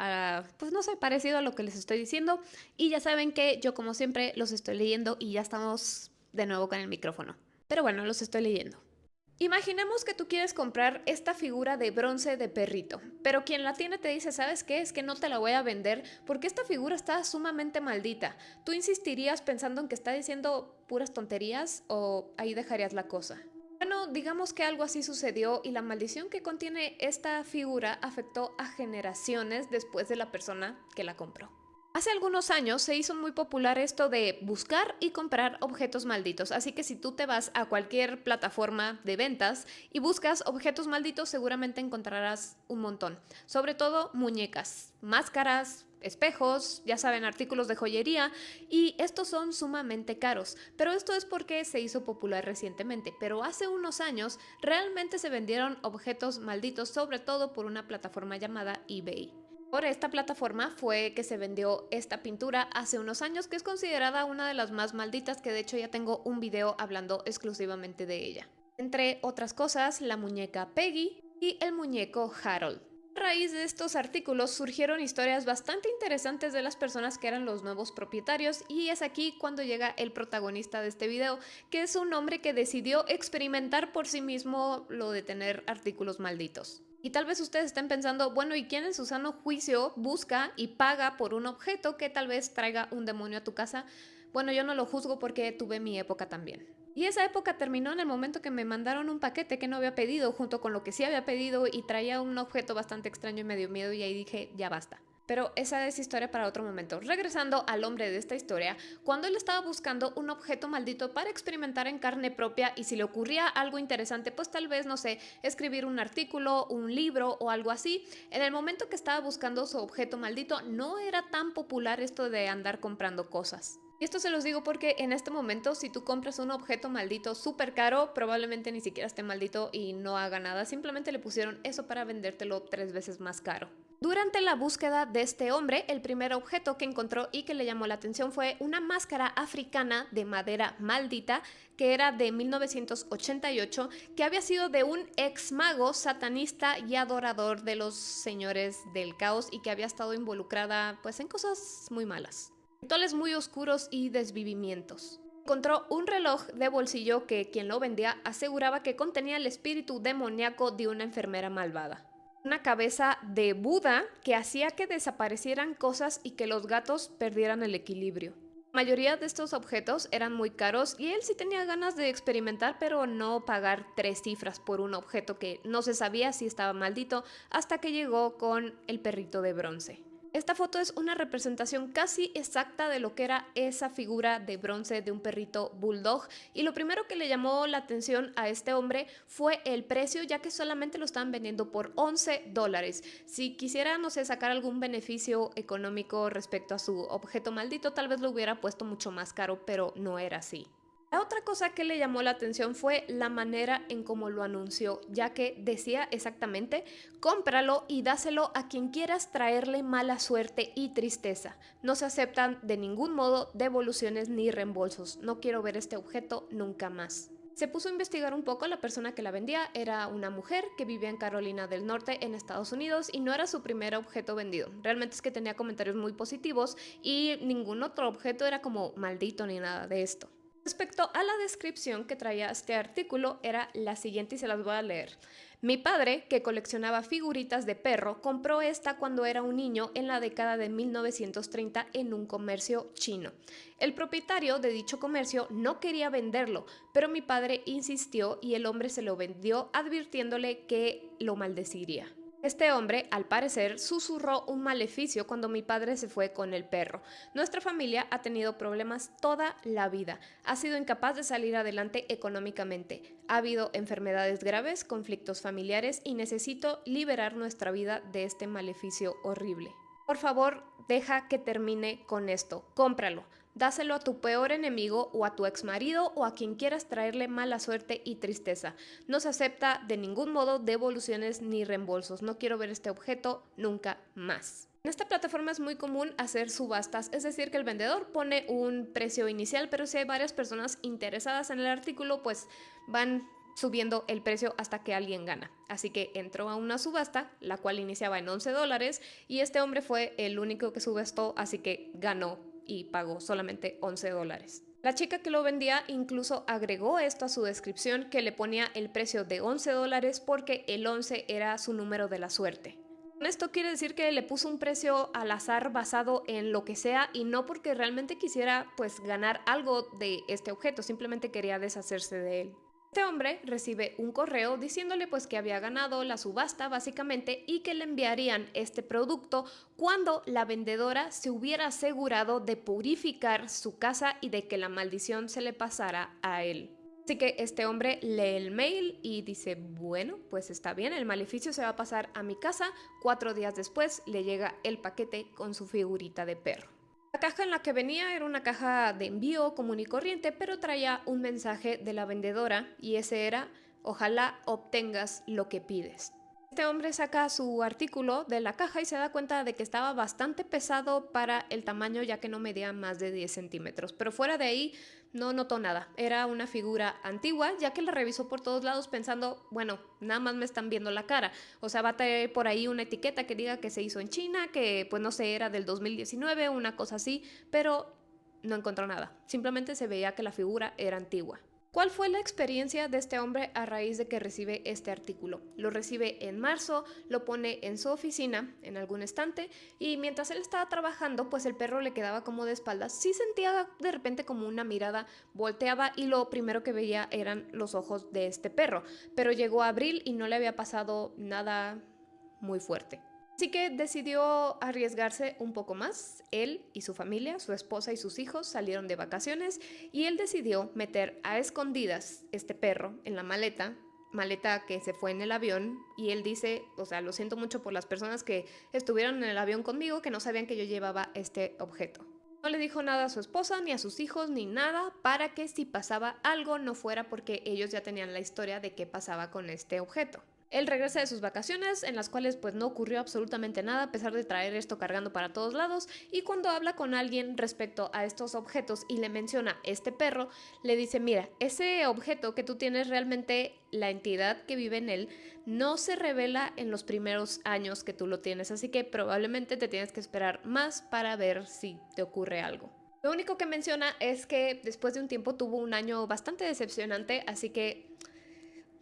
pues no sé, parecido a lo que les estoy diciendo. Y ya saben que yo como siempre los estoy leyendo y ya estamos de nuevo con el micrófono. Pero bueno, los estoy leyendo. Imaginemos que tú quieres comprar esta figura de bronce de perrito, pero quien la tiene te dice, ¿sabes qué? Es que no te la voy a vender porque esta figura está sumamente maldita. ¿Tú insistirías pensando en que está diciendo puras tonterías o ahí dejarías la cosa? Bueno, digamos que algo así sucedió y la maldición que contiene esta figura afectó a generaciones después de la persona que la compró. Hace algunos años se hizo muy popular esto de buscar y comprar objetos malditos, así que si tú te vas a cualquier plataforma de ventas y buscas objetos malditos seguramente encontrarás un montón, sobre todo muñecas, máscaras, espejos, ya saben, artículos de joyería, y estos son sumamente caros, pero esto es porque se hizo popular recientemente, pero hace unos años realmente se vendieron objetos malditos, sobre todo por una plataforma llamada eBay. Por esta plataforma fue que se vendió esta pintura hace unos años, que es considerada una de las más malditas, que de hecho ya tengo un video hablando exclusivamente de ella. Entre otras cosas, la muñeca Peggy y el muñeco Harold. A raíz de estos artículos surgieron historias bastante interesantes de las personas que eran los nuevos propietarios, y es aquí cuando llega el protagonista de este video, que es un hombre que decidió experimentar por sí mismo lo de tener artículos malditos. Y tal vez ustedes estén pensando, bueno, ¿y quién en su sano juicio busca y paga por un objeto que tal vez traiga un demonio a tu casa? Bueno, yo no lo juzgo porque tuve mi época también. Y esa época terminó en el momento que me mandaron un paquete que no había pedido, junto con lo que sí había pedido, y traía un objeto bastante extraño y me dio miedo, y ahí dije, ya basta. Pero esa es historia para otro momento. Regresando al hombre de esta historia, cuando él estaba buscando un objeto maldito para experimentar en carne propia, y si le ocurría algo interesante, pues tal vez, no sé, escribir un artículo, un libro o algo así, en el momento que estaba buscando su objeto maldito, no era tan popular esto de andar comprando cosas. Y esto se los digo porque en este momento, si tú compras un objeto maldito súper caro, probablemente ni siquiera esté maldito y no haga nada, simplemente le pusieron eso para vendértelo 3 veces más caro. Durante la búsqueda de este hombre, el primer objeto que encontró y que le llamó la atención fue una máscara africana de madera maldita, que era de 1988, que había sido de un ex mago satanista y adorador de los señores del caos, y que había estado involucrada pues en cosas muy malas, rituales muy oscuros y desvivimientos. Encontró un reloj de bolsillo que quien lo vendía aseguraba que contenía el espíritu demoníaco de una enfermera malvada. Una cabeza de Buda que hacía que desaparecieran cosas y que los gatos perdieran el equilibrio. La mayoría de estos objetos eran muy caros y él sí tenía ganas de experimentar, pero no pagar 3 cifras por un objeto que no se sabía si estaba maldito, hasta que llegó con el perrito de bronce. Esta foto es una representación casi exacta de lo que era esa figura de bronce de un perrito bulldog, y lo primero que le llamó la atención a este hombre fue el precio, ya que solamente lo estaban vendiendo por $11. Si quisiera, no sé, sacar algún beneficio económico respecto a su objeto maldito, tal vez lo hubiera puesto mucho más caro, pero no era así. La otra cosa que le llamó la atención fue la manera en cómo lo anunció, ya que decía exactamente: cómpralo y dáselo a quien quieras traerle mala suerte y tristeza. No se aceptan de ningún modo devoluciones ni reembolsos. No quiero ver este objeto nunca más. Se puso a investigar un poco. La persona que la vendía era una mujer que vivía en Carolina del Norte, en Estados Unidos, y no era su primer objeto vendido. Realmente es que tenía comentarios muy positivos y ningún otro objeto era como maldito ni nada de esto. Respecto a la descripción que traía este artículo, era la siguiente y se las voy a leer. Mi padre, que coleccionaba figuritas de perro, compró esta cuando era un niño en la década de 1930 en un comercio chino. El propietario de dicho comercio no quería venderlo, pero mi padre insistió y el hombre se lo vendió advirtiéndole que lo maldeciría. Este hombre, al parecer, susurró un maleficio cuando mi padre se fue con el perro. Nuestra familia ha tenido problemas toda la vida. Ha sido incapaz de salir adelante económicamente. Ha habido enfermedades graves, conflictos familiares y necesito liberar nuestra vida de este maleficio horrible. Por favor, deja que termine con esto. Cómpralo. Dáselo a tu peor enemigo o a tu exmarido o a quien quieras traerle mala suerte y tristeza. No se acepta de ningún modo devoluciones ni reembolsos. No quiero ver este objeto nunca más. En esta plataforma es muy común hacer subastas, es decir, que el vendedor pone un precio inicial, pero si hay varias personas interesadas en el artículo, pues van subiendo el precio hasta que alguien gana. Así que entró a una subasta, la cual iniciaba en $11 y este hombre fue el único que subastó, así que ganó y pagó solamente $11. La chica que lo vendía incluso agregó esto a su descripción, que le ponía el precio de $11 porque el 11 era su número de la suerte. Esto quiere decir que le puso un precio al azar basado en lo que sea y no porque realmente quisiera pues ganar algo de este objeto, simplemente quería deshacerse de él. Este hombre recibe un correo diciéndole pues que había ganado la subasta básicamente y que le enviarían este producto cuando la vendedora se hubiera asegurado de purificar su casa y de que la maldición se le pasara a él. Así que este hombre lee el mail y dice, bueno, pues está bien, el maleficio se va a pasar a mi casa. 4 días después le llega el paquete con su figurita de perro. La caja en la que venía era una caja de envío común y corriente, pero traía un mensaje de la vendedora y ese era, ojalá obtengas lo que pides. Este hombre saca su artículo de la caja y se da cuenta de que estaba bastante pesado para el tamaño, ya que no medía más de 10 centímetros. Pero fuera de ahí no notó nada. Era una figura antigua, ya que la revisó por todos lados pensando, bueno, nada más me están viendo la cara. O sea, va a tener por ahí una etiqueta que diga que se hizo en China, que pues no sé, era del 2019, una cosa así, pero no encontró nada. Simplemente se veía que la figura era antigua. ¿Cuál fue la experiencia de este hombre a raíz de que recibe este artículo? Lo recibe en marzo, lo pone en su oficina, en algún estante, y mientras él estaba trabajando, pues el perro le quedaba como de espaldas. Sí sentía de repente como una mirada, volteaba y lo primero que veía eran los ojos de este perro. Pero llegó abril y no le había pasado nada muy fuerte. Así que decidió arriesgarse un poco más. Él y su familia, su esposa y sus hijos salieron de vacaciones y él decidió meter a escondidas este perro en la maleta que se fue en el avión, y él dice, o sea, lo siento mucho por las personas que estuvieron en el avión conmigo, que no sabían que yo llevaba este objeto. No le dijo nada a su esposa, ni a sus hijos, ni nada, para que si pasaba algo no fuera porque ellos ya tenían la historia de qué pasaba con este objeto. Él regresa de sus vacaciones, en las cuales pues no ocurrió absolutamente nada a pesar de traer esto cargando para todos lados, y cuando habla con alguien respecto a estos objetos y le menciona este perro, le dice, mira, ese objeto que tú tienes, realmente la entidad que vive en él no se revela en los primeros años que tú lo tienes, así que probablemente te tienes que esperar más para ver si te ocurre algo. Lo único que menciona es que después de un tiempo tuvo un año bastante decepcionante, así que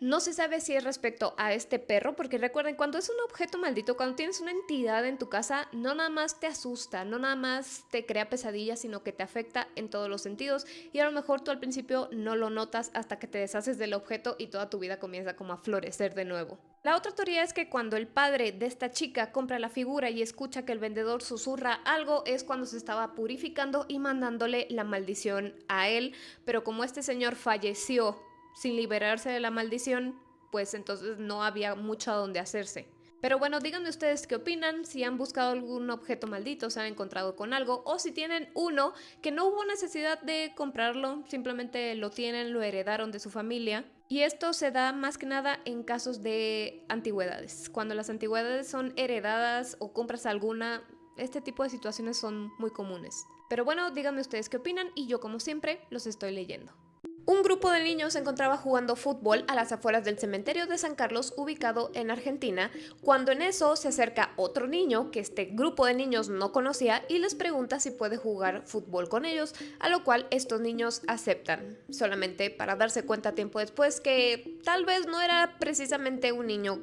no se sabe si es respecto a este perro, porque recuerden, cuando es un objeto maldito, cuando tienes una entidad en tu casa, no nada más te asusta, no nada más te crea pesadillas, sino que te afecta en todos los sentidos, y a lo mejor tú al principio no lo notas hasta que te deshaces del objeto y toda tu vida comienza como a florecer de nuevo. La otra teoría es que cuando el padre de esta chica compra la figura y escucha que el vendedor susurra algo, es cuando se estaba purificando y mandándole la maldición a él, pero como este señor falleció sin liberarse de la maldición, pues entonces no había mucho a donde hacerse. Pero bueno, díganme ustedes qué opinan, si han buscado algún objeto maldito, se han encontrado con algo, o si tienen uno que no hubo necesidad de comprarlo, simplemente lo tienen, lo heredaron de su familia. Y esto se da más que nada en casos de antigüedades. Cuando las antigüedades son heredadas o compras alguna, este tipo de situaciones son muy comunes. Pero bueno, díganme ustedes qué opinan y yo como siempre los estoy leyendo. Un grupo de niños se encontraba jugando fútbol a las afueras del cementerio de San Carlos, ubicado en Argentina, cuando en eso se acerca otro niño que este grupo de niños no conocía y les pregunta si puede jugar fútbol con ellos, a lo cual estos niños aceptan, solamente para darse cuenta tiempo después que tal vez no era precisamente un niño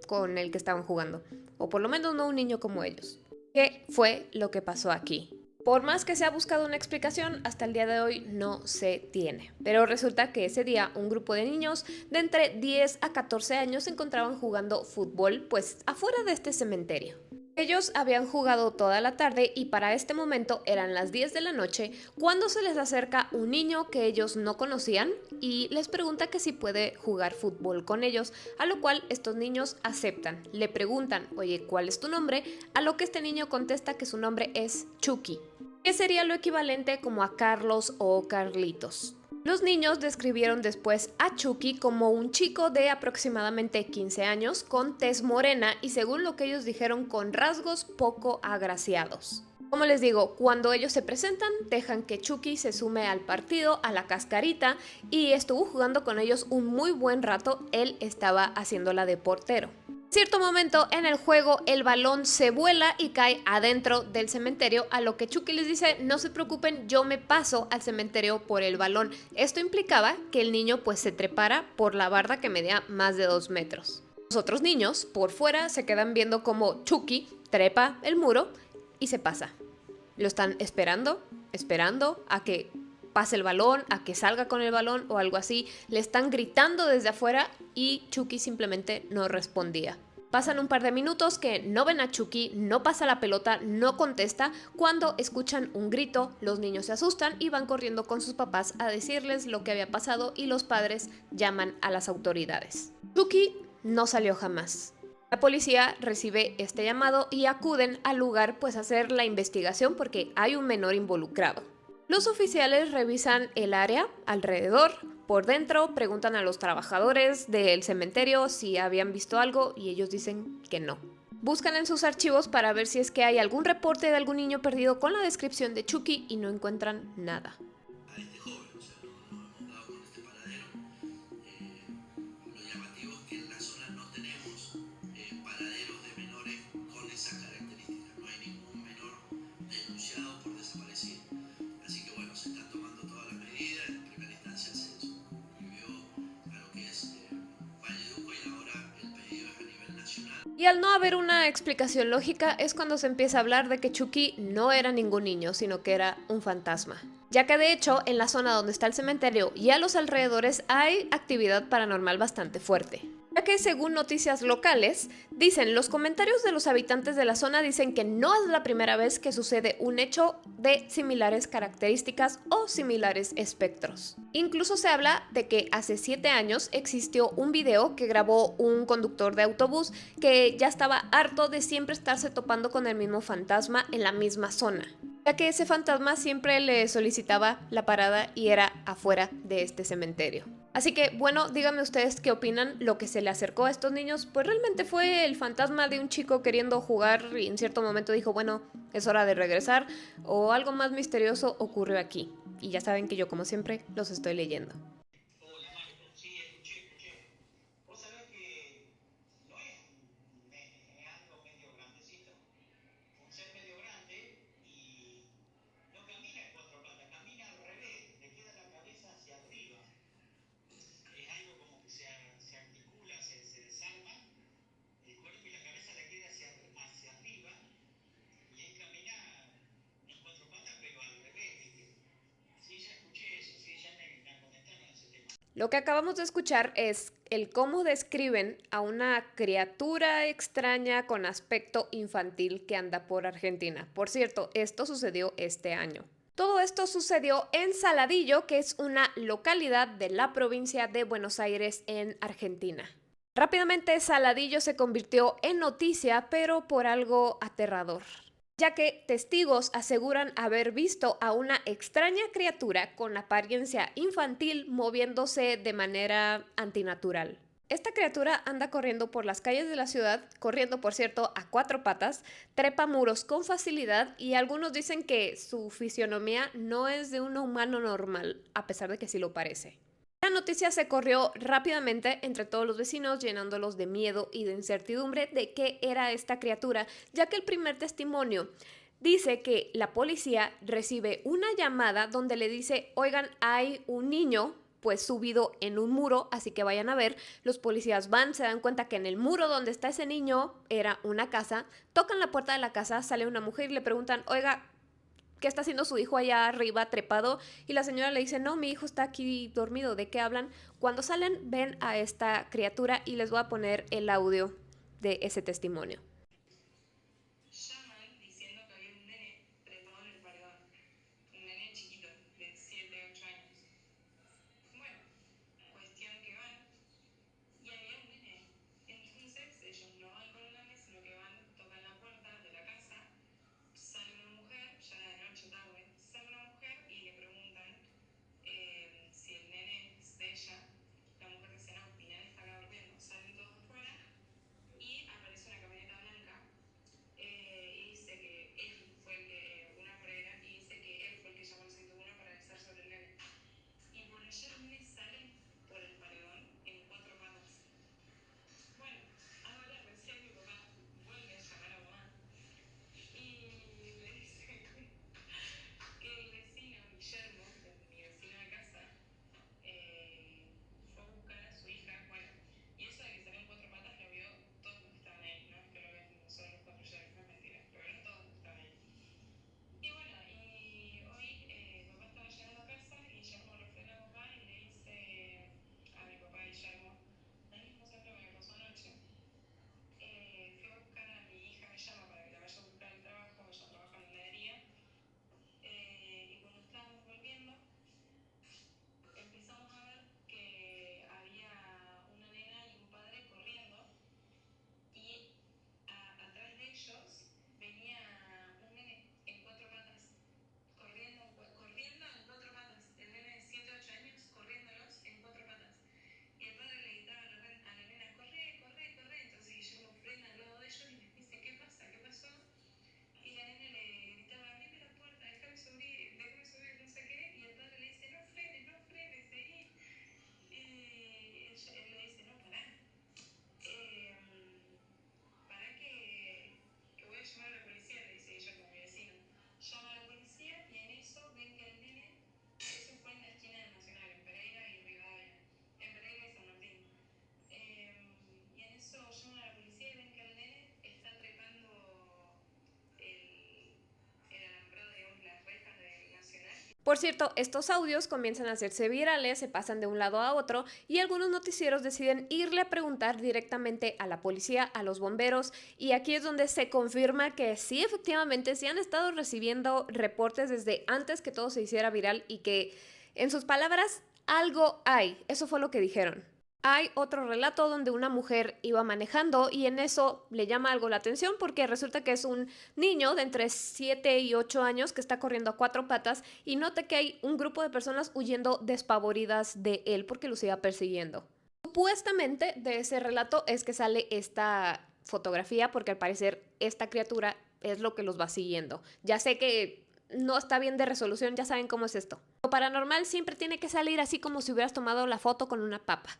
con el que estaban jugando, o por lo menos no un niño como ellos. ¿Qué fue lo que pasó aquí? Por más que se ha buscado una explicación, hasta el día de hoy no se tiene. Pero resulta que ese día un grupo de niños de entre 10 a 14 años se encontraban jugando fútbol, pues afuera de este cementerio. Ellos habían jugado toda la tarde y para este momento eran las 10 de la noche cuando se les acerca un niño que ellos no conocían y les pregunta que si puede jugar fútbol con ellos, a lo cual estos niños aceptan. Le preguntan, oye, ¿cuál es tu nombre? A lo que este niño contesta que su nombre es Chucky, que sería lo equivalente como a Carlos o Carlitos. Los niños describieron después a Chucky como un chico de aproximadamente 15 años, con tez morena y según lo que ellos dijeron con rasgos poco agraciados. Como les digo, cuando ellos se presentan, dejan que Chucky se sume al partido, a la cascarita, y estuvo jugando con ellos un muy buen rato. Él estaba haciéndola de portero. Cierto momento en el juego el balón se vuela y cae adentro del cementerio, a lo que Chucky les dice, no se preocupen, yo me paso al cementerio por el balón. Esto implicaba que el niño pues se trepara por la barda que medía más de 2 metros. Los otros niños por fuera se quedan viendo como Chucky trepa el muro y se pasa. Lo están esperando a que pase el balón, a que salga con el balón o algo así. Le están gritando desde afuera y Chucky simplemente no respondía. Pasan un par de minutos que no ven a Chucky, no pasa la pelota, no contesta. Cuando escuchan un grito, los niños se asustan y van corriendo con sus papás a decirles lo que había pasado y los padres llaman a las autoridades. Chucky no salió jamás. La policía recibe este llamado y acuden al lugar pues a hacer la investigación porque hay un menor involucrado. Los oficiales revisan el área alrededor, por dentro, preguntan a los trabajadores del cementerio si habían visto algo y ellos dicen que no. Buscan en sus archivos para ver si es que hay algún reporte de algún niño perdido con la descripción de Chucky y no encuentran nada. A este joven, o sea, no hemos dado con este paradero. Lo llamativo es que en la zona no tenemos paraderos de menores con esas características. No hay ningún menor denunciado por desaparecido. Así que bueno, se están tomando todas las medidas. En primera instancia se prohibió a lo que es Valledupar y ahora el pedido es a nivel nacional. Y al no haber una explicación lógica es cuando se empieza a hablar de que Chucky no era ningún niño, sino que era un fantasma. Ya que de hecho en la zona donde está el cementerio y a los alrededores hay actividad paranormal bastante fuerte. Ya que según noticias locales, dicen los comentarios de los habitantes de la zona dicen que no es la primera vez que sucede un hecho de similares características o similares espectros. Incluso se habla de que hace 7 años existió un video que grabó un conductor de autobús que ya estaba harto de siempre estarse topando con el mismo fantasma en la misma zona, ya que ese fantasma siempre le solicitaba la parada y era afuera de este cementerio. Así que, bueno, díganme ustedes qué opinan. Lo que se le acercó a estos niños, pues realmente fue el fantasma de un chico queriendo jugar y en cierto momento dijo, bueno, es hora de regresar, o algo más misterioso ocurrió aquí. Y ya saben que yo, como siempre, los estoy leyendo. Hola Marco, sí, escuché. Vos sabés que no es, es algo medio grandecito, un ser medio grande y no camina en cuatro patas, camina al revés, le queda la cabeza hacia arriba. Es algo como que se articula, se desarma el cuerpo y la cabeza le queda hacia arriba y él camina en cuatro patas pero al revés, ¿viste? Sí, ya escuché eso, sí, ya me comentaron ese tema. Lo que acabamos de escuchar es el cómo describen a una criatura extraña con aspecto infantil que anda por Argentina. Por cierto, esto sucedió este año. Todo esto sucedió en Saladillo, que es una localidad de la provincia de Buenos Aires en Argentina. Rápidamente Saladillo se convirtió en noticia, pero por algo aterrador, ya que testigos aseguran haber visto a una extraña criatura con apariencia infantil moviéndose de manera antinatural. Esta criatura anda corriendo por las calles de la ciudad, corriendo por cierto a 4 patas, trepa muros con facilidad y algunos dicen que su fisionomía no es de un humano normal, a pesar de que sí lo parece. La noticia se corrió rápidamente entre todos los vecinos, llenándolos de miedo y de incertidumbre de qué era esta criatura, ya que el primer testimonio dice que la policía recibe una llamada donde le dice, oigan, hay un niño pues subido en un muro, así que vayan a ver. Los policías van, se dan cuenta que en el muro donde está ese niño era una casa, tocan la puerta de la casa, sale una mujer y le preguntan, oiga, ¿qué está haciendo su hijo allá arriba trepado? Y la señora le dice, no, mi hijo está aquí dormido, ¿de qué hablan? Cuando salen ven a esta criatura y les voy a poner el audio de ese testimonio. Llaman diciendo que había un nene trepado en el paredón. Un nene chiquito, de 7 8 años. Bueno, cuestión que van y había un nene. Entonces ellos no van con el nene, sino que van, tocan la puerta de la casa, sale una mujer, ya de noche tarde, sale una mujer y le preguntan si el nene es de ella. La mujer dice no, mi nene está acá durmiendo. Salen todos afuera y aparece una camioneta blanca y dice que él fue el que, una obrera, y dice que él fue el que llamó al 101 para avisar sobre el nene. Y por allá el nene sale por el paredón en 4 patas. Bueno, ahora recién mi papá vuelve a llamar a mamá y le dice que el vecino Guillermo, mi vecino de casa, fue a buscar a su hija. Bueno, y eso de que salió en 4 patas lo vio todos los que estaban ahí. No es que lo vieron solo los 4 sheriff, no es mentira. Lo vieron todos los que estaban ahí. Y bueno, y hoy papá estaba llegando a casa y Guillermo lo frena a papá y le dice a mi papá Guillermo, lo mismo siempre me pasó anoche. Fui a buscar a mi hija, me llama para que la vaya a buscar al trabajo, ella trabaja en la heladería. Y cuando estábamos volviendo, empezamos a ver que había una nena y un padre corriendo y atrás de ellos venía un nene en 4 patas, corriendo en 4 patas, el nene de 7 8 años corriéndolos en 4 patas. Y el padre le gritaba a la nena, corre, corre, corre. Entonces Guillermo frena al lado de ellos y les dice, ¿qué pasa? ¿Qué pasó? Y la nena le gritaba, abrime la puerta, déjame subir, no sé qué. Y el padre le dice, no frenes, seguí. Y él le dice, no, pará. Eh, Pará que voy a llamar a la policía, le dice Guillermo, mi vecino. Llama a la policía y en eso ven que el nene, eso fue en la esquina del Nacional, en Pereira y Rivadavia, en Pereira y San Martín. Y en eso llaman a la policía y ven que el nene está trepando el alambrado, digamos, las rejas del Nacional. Por cierto, estos audios comienzan a hacerse virales, se pasan de un lado a otro y algunos noticieros deciden irle a preguntar directamente a la policía, a los bomberos, y aquí es donde se confirma que sí, efectivamente, sí han estado recibiendo reportes desde antes que todo se hiciera viral y que, en sus palabras, algo hay. Eso fue lo que dijeron. Hay otro relato donde una mujer iba manejando y en eso le llama algo la atención porque resulta que es un niño de entre 7 y 8 años que está corriendo a 4 patas y nota que hay un grupo de personas huyendo despavoridas de él porque los iba persiguiendo. Supuestamente de ese relato es que sale esta fotografía porque al parecer esta criatura es lo que los va siguiendo. Ya sé que no está bien de resolución, ya saben cómo es esto. Lo paranormal siempre tiene que salir así como si hubieras tomado la foto con una papa.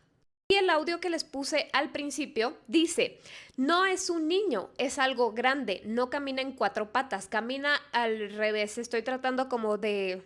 Y el audio que les puse al principio dice, no es un niño, es algo grande, no camina en 4 patas, camina al revés. Estoy tratando como de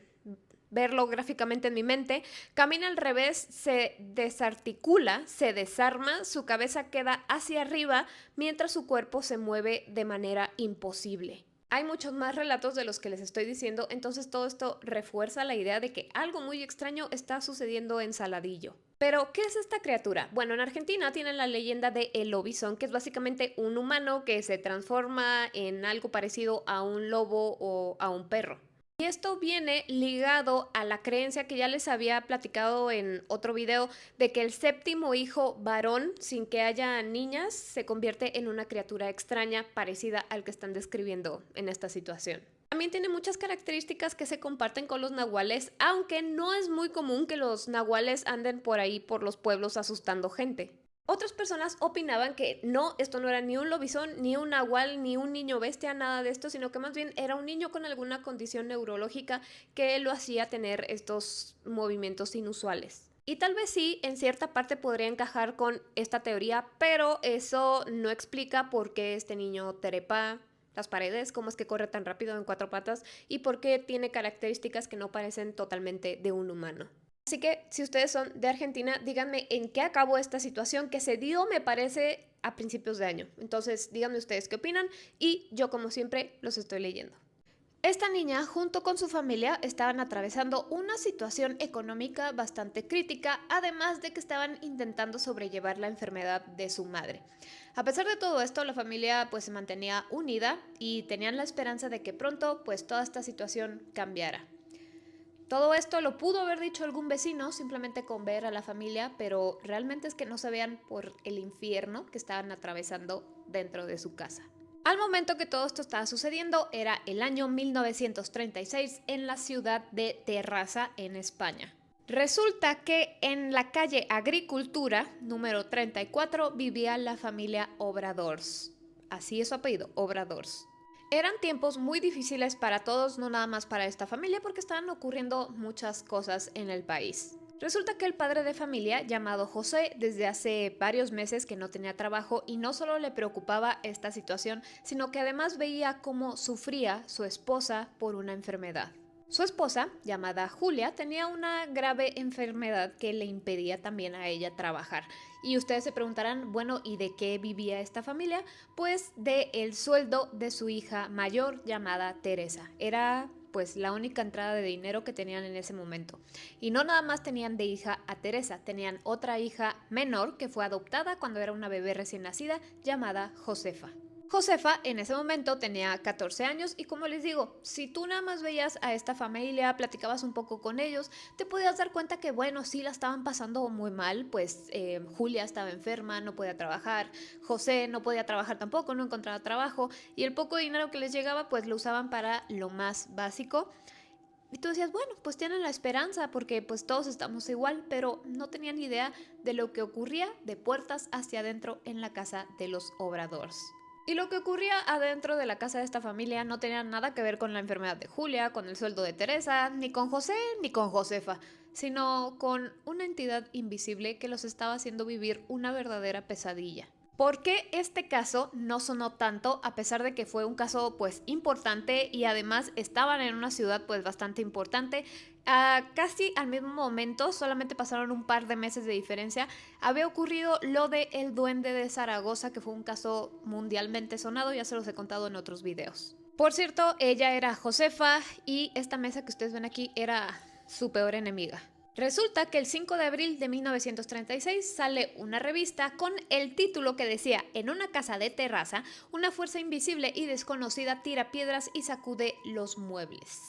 verlo gráficamente en mi mente. Camina al revés, se desarticula, se desarma, su cabeza queda hacia arriba mientras su cuerpo se mueve de manera imposible. Hay muchos más relatos de los que les estoy diciendo, entonces todo esto refuerza la idea de que algo muy extraño está sucediendo en Saladillo. Pero, ¿qué es esta criatura? Bueno, en Argentina tienen la leyenda de el lobizón, que es básicamente un humano que se transforma en algo parecido a un lobo o a un perro. Y esto viene ligado a la creencia que ya les había platicado en otro video de que el séptimo hijo varón, sin que haya niñas, se convierte en una criatura extraña parecida al que están describiendo en esta situación. También tiene muchas características que se comparten con los nahuales, aunque no es muy común que los nahuales anden por ahí por los pueblos asustando gente. Otras personas opinaban que no, esto no era ni un lobizón, ni un nahual, ni un niño bestia, nada de esto, sino que más bien era un niño con alguna condición neurológica que lo hacía tener estos movimientos inusuales. Y tal vez sí, en cierta parte podría encajar con esta teoría, pero eso no explica por qué este niño trepa las paredes, cómo es que corre tan rápido en 4 patas y por qué tiene características que no parecen totalmente de un humano. Así que si ustedes son de Argentina, díganme en qué acabó esta situación que se dio, me parece, a principios de año. Entonces, díganme ustedes qué opinan y yo, como siempre, los estoy leyendo. Esta niña, junto con su familia, estaban atravesando una situación económica bastante crítica, además de que estaban intentando sobrellevar la enfermedad de su madre. A pesar de todo esto, la familia pues se mantenía unida y tenían la esperanza de que pronto pues toda esta situación cambiara. Todo esto lo pudo haber dicho algún vecino simplemente con ver a la familia, pero realmente es que no sabían por el infierno que estaban atravesando dentro de su casa. Al momento que todo esto estaba sucediendo era el año 1936 en la ciudad de Terrassa, en España. Resulta que en la calle Agricultura, número 34, vivía la familia Obradors. Así es su apellido, Obradors. Eran tiempos muy difíciles para todos, no nada más para esta familia, porque estaban ocurriendo muchas cosas en el país. Resulta que el padre de familia, llamado José, desde hace varios meses que no tenía trabajo y no solo le preocupaba esta situación, sino que además veía cómo sufría su esposa por una enfermedad. Su esposa, llamada Julia, tenía una grave enfermedad que le impedía también a ella trabajar. Y ustedes se preguntarán, bueno, ¿y de qué vivía esta familia? Pues de el sueldo de su hija mayor llamada Teresa. Era pues la única entrada de dinero que tenían en ese momento. Y no nada más tenían de hija a Teresa, tenían otra hija menor que fue adoptada cuando era una bebé recién nacida llamada Josefa. Josefa en ese momento tenía 14 años y como les digo, si tú nada más veías a esta familia, platicabas un poco con ellos, te podías dar cuenta que bueno, sí la estaban pasando muy mal, pues Julia estaba enferma, no podía trabajar, José no podía trabajar tampoco, no encontraba trabajo y el poco dinero que les llegaba pues lo usaban para lo más básico. Y tú decías, bueno, pues tienen la esperanza porque pues todos estamos igual, pero no tenían idea de lo que ocurría de puertas hacia adentro en la casa de los Obradors. Y lo que ocurría adentro de la casa de esta familia no tenía nada que ver con la enfermedad de Julia, con el sueldo de Teresa, ni con José, ni con Josefa, sino con una entidad invisible que los estaba haciendo vivir una verdadera pesadilla. ¿Por qué este caso no sonó tanto a pesar de que fue un caso pues importante y además estaban en una ciudad pues bastante importante? Casi al mismo momento, solamente pasaron un par de meses de diferencia, había ocurrido lo de El Duende de Zaragoza, que fue un caso mundialmente sonado, ya se los he contado en otros videos. Por cierto, ella era Josefa y esta mesa que ustedes ven aquí era su peor enemiga. Resulta que el 5 de abril de 1936 sale una revista con el título que decía: en una casa de Terrassa, una fuerza invisible y desconocida tira piedras y sacude los muebles.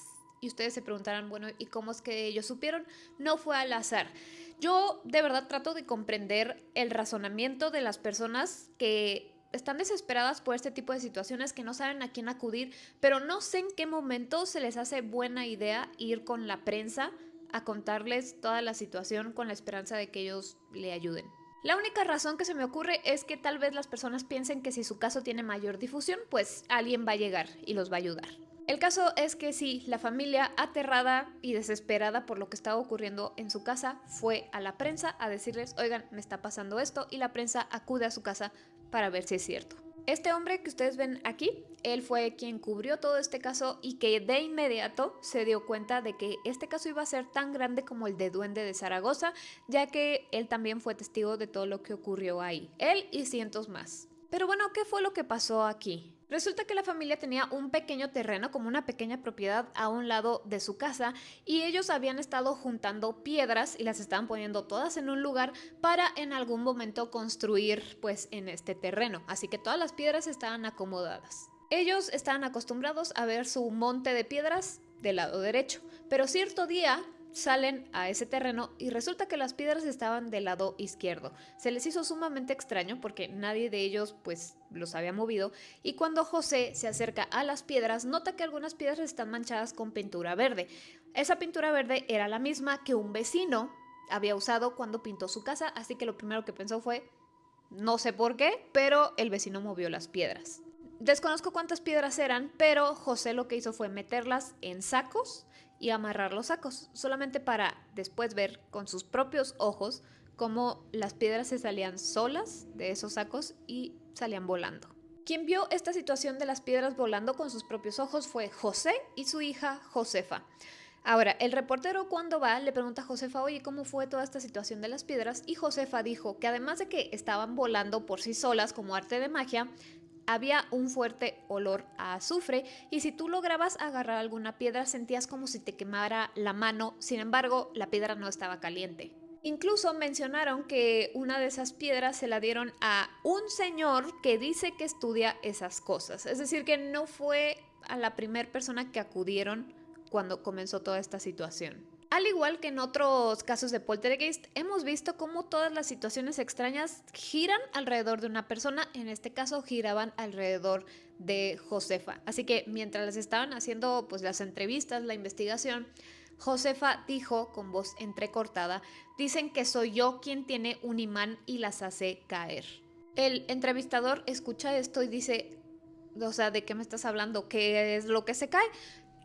Y ustedes se preguntarán, bueno, ¿y cómo es que ellos supieron? No fue al azar. Yo de verdad trato de comprender el razonamiento de las personas que están desesperadas por este tipo de situaciones, que no saben a quién acudir, pero no sé en qué momento se les hace buena idea ir con la prensa a contarles toda la situación con la esperanza de que ellos le ayuden. La única razón que se me ocurre es que tal vez las personas piensen que si su caso tiene mayor difusión, pues alguien va a llegar y los va a ayudar. El caso es que sí, la familia, aterrada y desesperada por lo que estaba ocurriendo en su casa, fue a la prensa a decirles, oigan, me está pasando esto, y la prensa acude a su casa para ver si es cierto. Este hombre que ustedes ven aquí, él fue quien cubrió todo este caso y que de inmediato se dio cuenta de que este caso iba a ser tan grande como el de Duende de Zaragoza, ya que él también fue testigo de todo lo que ocurrió ahí, él y cientos más. Pero bueno, ¿qué fue lo que pasó aquí? Resulta que la familia tenía un pequeño terreno, como una pequeña propiedad a un lado de su casa, y ellos habían estado juntando piedras y las estaban poniendo todas en un lugar para en algún momento construir pues en este terreno. Así que todas las piedras estaban acomodadas. Ellos estaban acostumbrados a ver su monte de piedras del lado derecho, pero cierto día salen a ese terreno y resulta que las piedras estaban del lado izquierdo. Se les hizo sumamente extraño porque nadie de ellos pues los había movido, y cuando José se acerca a las piedras nota que algunas piedras están manchadas con pintura verde. Esa pintura verde era la misma que un vecino había usado cuando pintó su casa, así que lo primero que pensó fue: No sé por qué, pero el vecino movió las piedras. Desconozco cuántas piedras eran, pero José lo que hizo fue meterlas en sacos y amarrar los sacos, solamente para después ver con sus propios ojos cómo las piedras se salían solas de esos sacos y salían volando. Quien vio esta situación de las piedras volando con sus propios ojos fue José y su hija Josefa. Ahora, el reportero cuando va le pregunta a Josefa, oye, ¿cómo fue toda esta situación de las piedras? Y Josefa dijo que además de que estaban volando por sí solas como arte de magia, había un fuerte olor a azufre y si tú lograbas agarrar alguna piedra sentías como si te quemara la mano, sin embargo la piedra no estaba caliente. Incluso mencionaron que una de esas piedras se la dieron a un señor que dice que estudia esas cosas, es decir, que no fue a la primera persona que acudieron cuando comenzó toda esta situación. Al igual que en otros casos de poltergeist, hemos visto cómo todas las situaciones extrañas giran alrededor de una persona, en este caso giraban alrededor de Josefa. Así que mientras les estaban haciendo pues las entrevistas, la investigación, Josefa dijo con voz entrecortada, dicen que soy yo quien tiene un imán y las hace caer. El entrevistador escucha esto y dice, o sea, ¿de qué me estás hablando? ¿Qué es lo que se cae?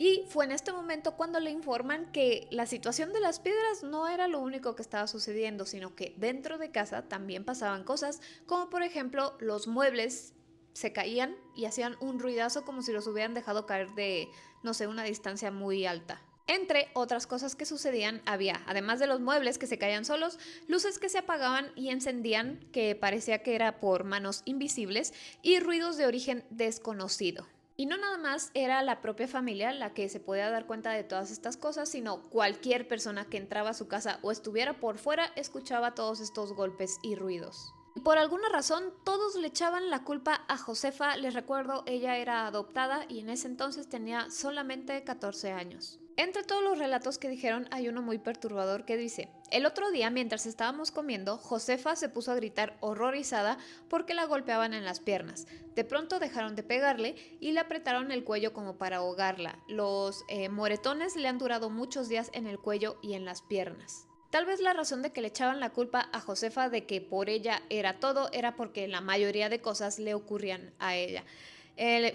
Y fue en este momento cuando le informan que la situación de las piedras no era lo único que estaba sucediendo, sino que dentro de casa también pasaban cosas, como por ejemplo los muebles se caían y hacían un ruidazo como si los hubieran dejado caer de, no sé, una distancia muy alta. Entre otras cosas que sucedían había, además de los muebles que se caían solos, luces que se apagaban y encendían, que parecía que era por manos invisibles, y ruidos de origen desconocido. Y no nada más era la propia familia la que se podía dar cuenta de todas estas cosas, sino cualquier persona que entraba a su casa o estuviera por fuera escuchaba todos estos golpes y ruidos. Y por alguna razón todos le echaban la culpa a Josefa. Les recuerdo, ella era adoptada y en ese entonces tenía solamente 14 años. Entre todos los relatos que dijeron hay uno muy perturbador que dice: el otro día mientras estábamos comiendo, Josefa se puso a gritar horrorizada porque la golpeaban en las piernas. De pronto dejaron de pegarle y le apretaron el cuello como para ahogarla. Los moretones le han durado muchos días en el cuello y en las piernas. Tal vez la razón de que le echaban la culpa a Josefa de que por ella era todo era porque la mayoría de cosas le ocurrían a ella.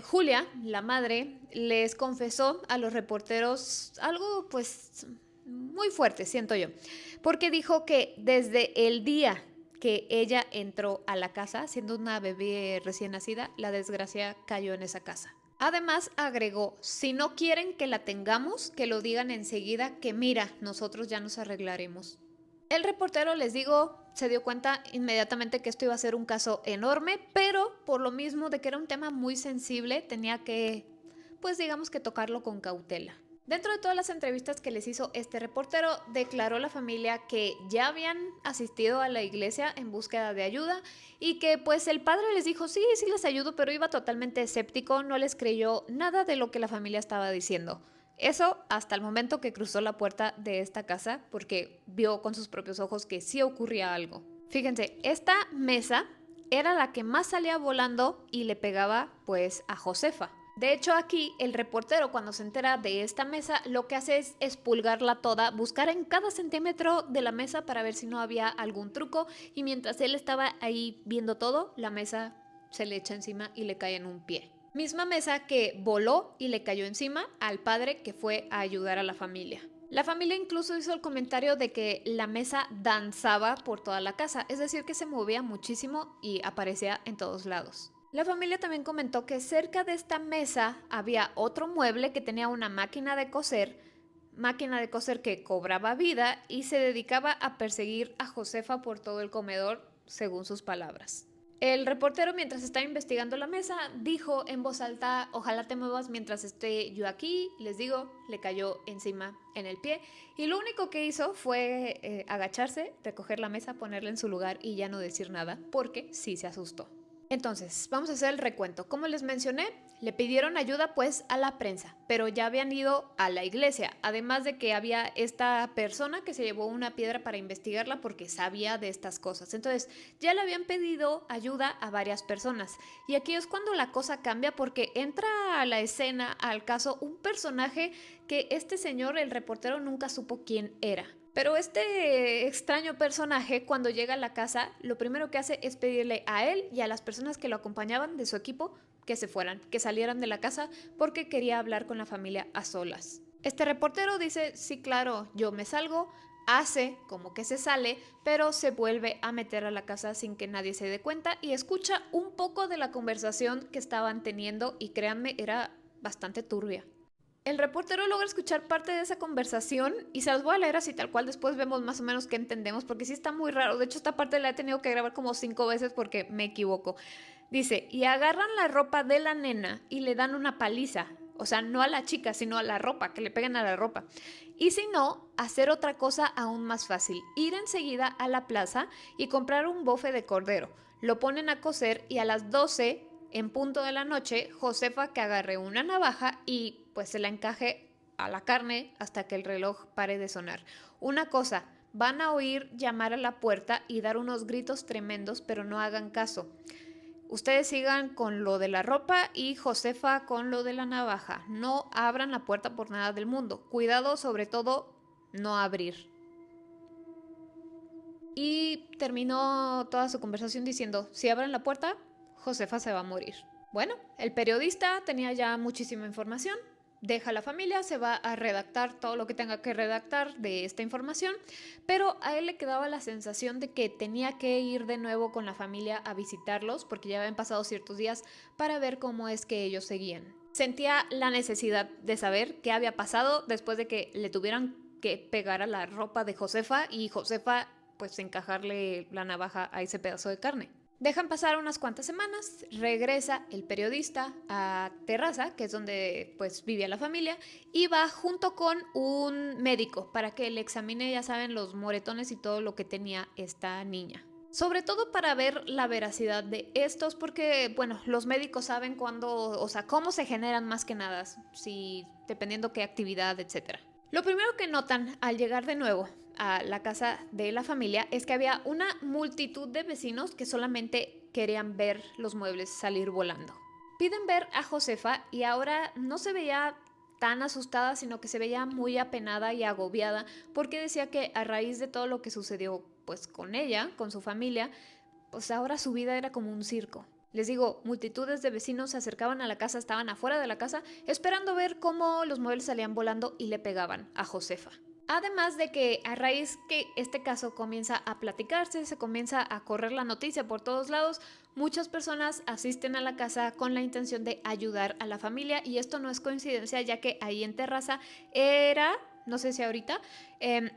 Julia, la madre, les confesó a los reporteros algo pues muy fuerte, siento yo, porque dijo que desde el día que ella entró a la casa, siendo una bebé recién nacida, la desgracia cayó en esa casa. Además agregó, si no quieren que la tengamos, que lo digan enseguida, que mira, nosotros ya nos arreglaremos. El reportero, les digo, se dio cuenta inmediatamente que esto iba a ser un caso enorme, pero por lo mismo de que era un tema muy sensible, tenía que, pues digamos que tocarlo con cautela. Dentro de todas las entrevistas que les hizo este reportero, declaró la familia que ya habían asistido a la iglesia en búsqueda de ayuda y que pues el padre les dijo sí, sí les ayudo, pero iba totalmente escéptico, no les creyó nada de lo que la familia estaba diciendo. Eso hasta el momento que cruzó la puerta de esta casa porque vio con sus propios ojos que sí ocurría algo. Fíjense, esta mesa era la que más salía volando y le pegaba pues a Josefa. De hecho, aquí el reportero cuando se entera de esta mesa lo que hace es expulgarla toda, buscar en cada centímetro de la mesa para ver si no había algún truco y mientras él estaba ahí viendo todo, la mesa se le echa encima y le cae en un pie. Misma mesa que voló y le cayó encima al padre que fue a ayudar a la familia. La familia incluso hizo el comentario de que la mesa danzaba por toda la casa, es decir, que se movía muchísimo y aparecía en todos lados. La familia también comentó que cerca de esta mesa había otro mueble que tenía una máquina de coser que cobraba vida y se dedicaba a perseguir a Josefa por todo el comedor, según sus palabras. El reportero, mientras estaba investigando la mesa, dijo en voz alta, ojalá te muevas mientras esté yo aquí. Les digo, le cayó encima en el pie y lo único que hizo fue agacharse, recoger la mesa, ponerla en su lugar y ya no decir nada porque sí se asustó. Entonces, vamos a hacer el recuento. Como les mencioné, le pidieron ayuda pues a la prensa, pero ya habían ido a la iglesia, además de que había esta persona que se llevó una piedra para investigarla porque sabía de estas cosas. Entonces, ya le habían pedido ayuda a varias personas. Y aquí es cuando la cosa cambia porque entra a la escena, al caso, un personaje que este señor, el reportero, nunca supo quién era. Pero este extraño personaje, cuando llega a la casa, lo primero que hace es pedirle a él y a las personas que lo acompañaban de su equipo que se fueran, que salieran de la casa porque quería hablar con la familia a solas. Este reportero dice, sí, claro, yo me salgo, hace como que se sale, pero se vuelve a meter a la casa sin que nadie se dé cuenta y escucha un poco de la conversación que estaban teniendo y créanme, era bastante turbia. El reportero logra escuchar parte de esa conversación y se las voy a leer así tal cual, después vemos más o menos qué entendemos, porque sí está muy raro. De hecho, esta parte la he tenido que grabar como 5 veces porque me equivoco. Dice, y agarran la ropa de la nena y le dan una paliza. O sea, no a la chica, sino a la ropa, que le peguen a la ropa. Y si no, hacer otra cosa aún más fácil. Ir enseguida a la plaza y comprar un bofe de cordero. Lo ponen a cocer y a las 12 en punto de la noche, Josefa que agarre una navaja y pues se la encaje a la carne hasta que el reloj pare de sonar. Una cosa, van a oír llamar a la puerta y dar unos gritos tremendos, pero no hagan caso. Ustedes sigan con lo de la ropa y Josefa con lo de la navaja. No abran la puerta por nada del mundo. Cuidado, sobre todo, no abrir. Y terminó toda su conversación diciendo, si abren la puerta, Josefa se va a morir. Bueno, el periodista tenía ya muchísima información, deja a la familia, se va a redactar todo lo que tenga que redactar de esta información, pero a él le quedaba la sensación de que tenía que ir de nuevo con la familia a visitarlos porque ya habían pasado ciertos días para ver cómo es que ellos seguían. Sentía la necesidad de saber qué había pasado después de que le tuvieran que pegar a la ropa de Josefa y Josefa pues encajarle la navaja a ese pedazo de carne. Dejan pasar unas cuantas semanas, regresa el periodista a Terraza, que es donde pues vivía la familia, y va junto con un médico para que le examine, ya saben, los moretones y todo lo que tenía esta niña. Sobre todo para ver la veracidad de estos, porque, bueno, los médicos saben cuándo, o sea, cómo se generan más que nada, si dependiendo qué actividad, etcétera. Lo primero que notan al llegar de nuevo a la casa de la familia es que había una multitud de vecinos que solamente querían ver los muebles salir volando. Piden ver a Josefa y ahora no se veía tan asustada, sino que se veía muy apenada y agobiada porque decía que a raíz de todo lo que sucedió pues con ella, con su familia, pues ahora su vida era como un circo. Les digo, multitudes de vecinos se acercaban a la casa, estaban afuera de la casa, esperando ver cómo los muebles salían volando y le pegaban a Josefa. Además de que a raíz que este caso comienza a platicarse, se comienza a correr la noticia por todos lados, muchas personas asisten a la casa con la intención de ayudar a la familia y esto no es coincidencia ya que ahí en Terraza era, no sé si ahorita,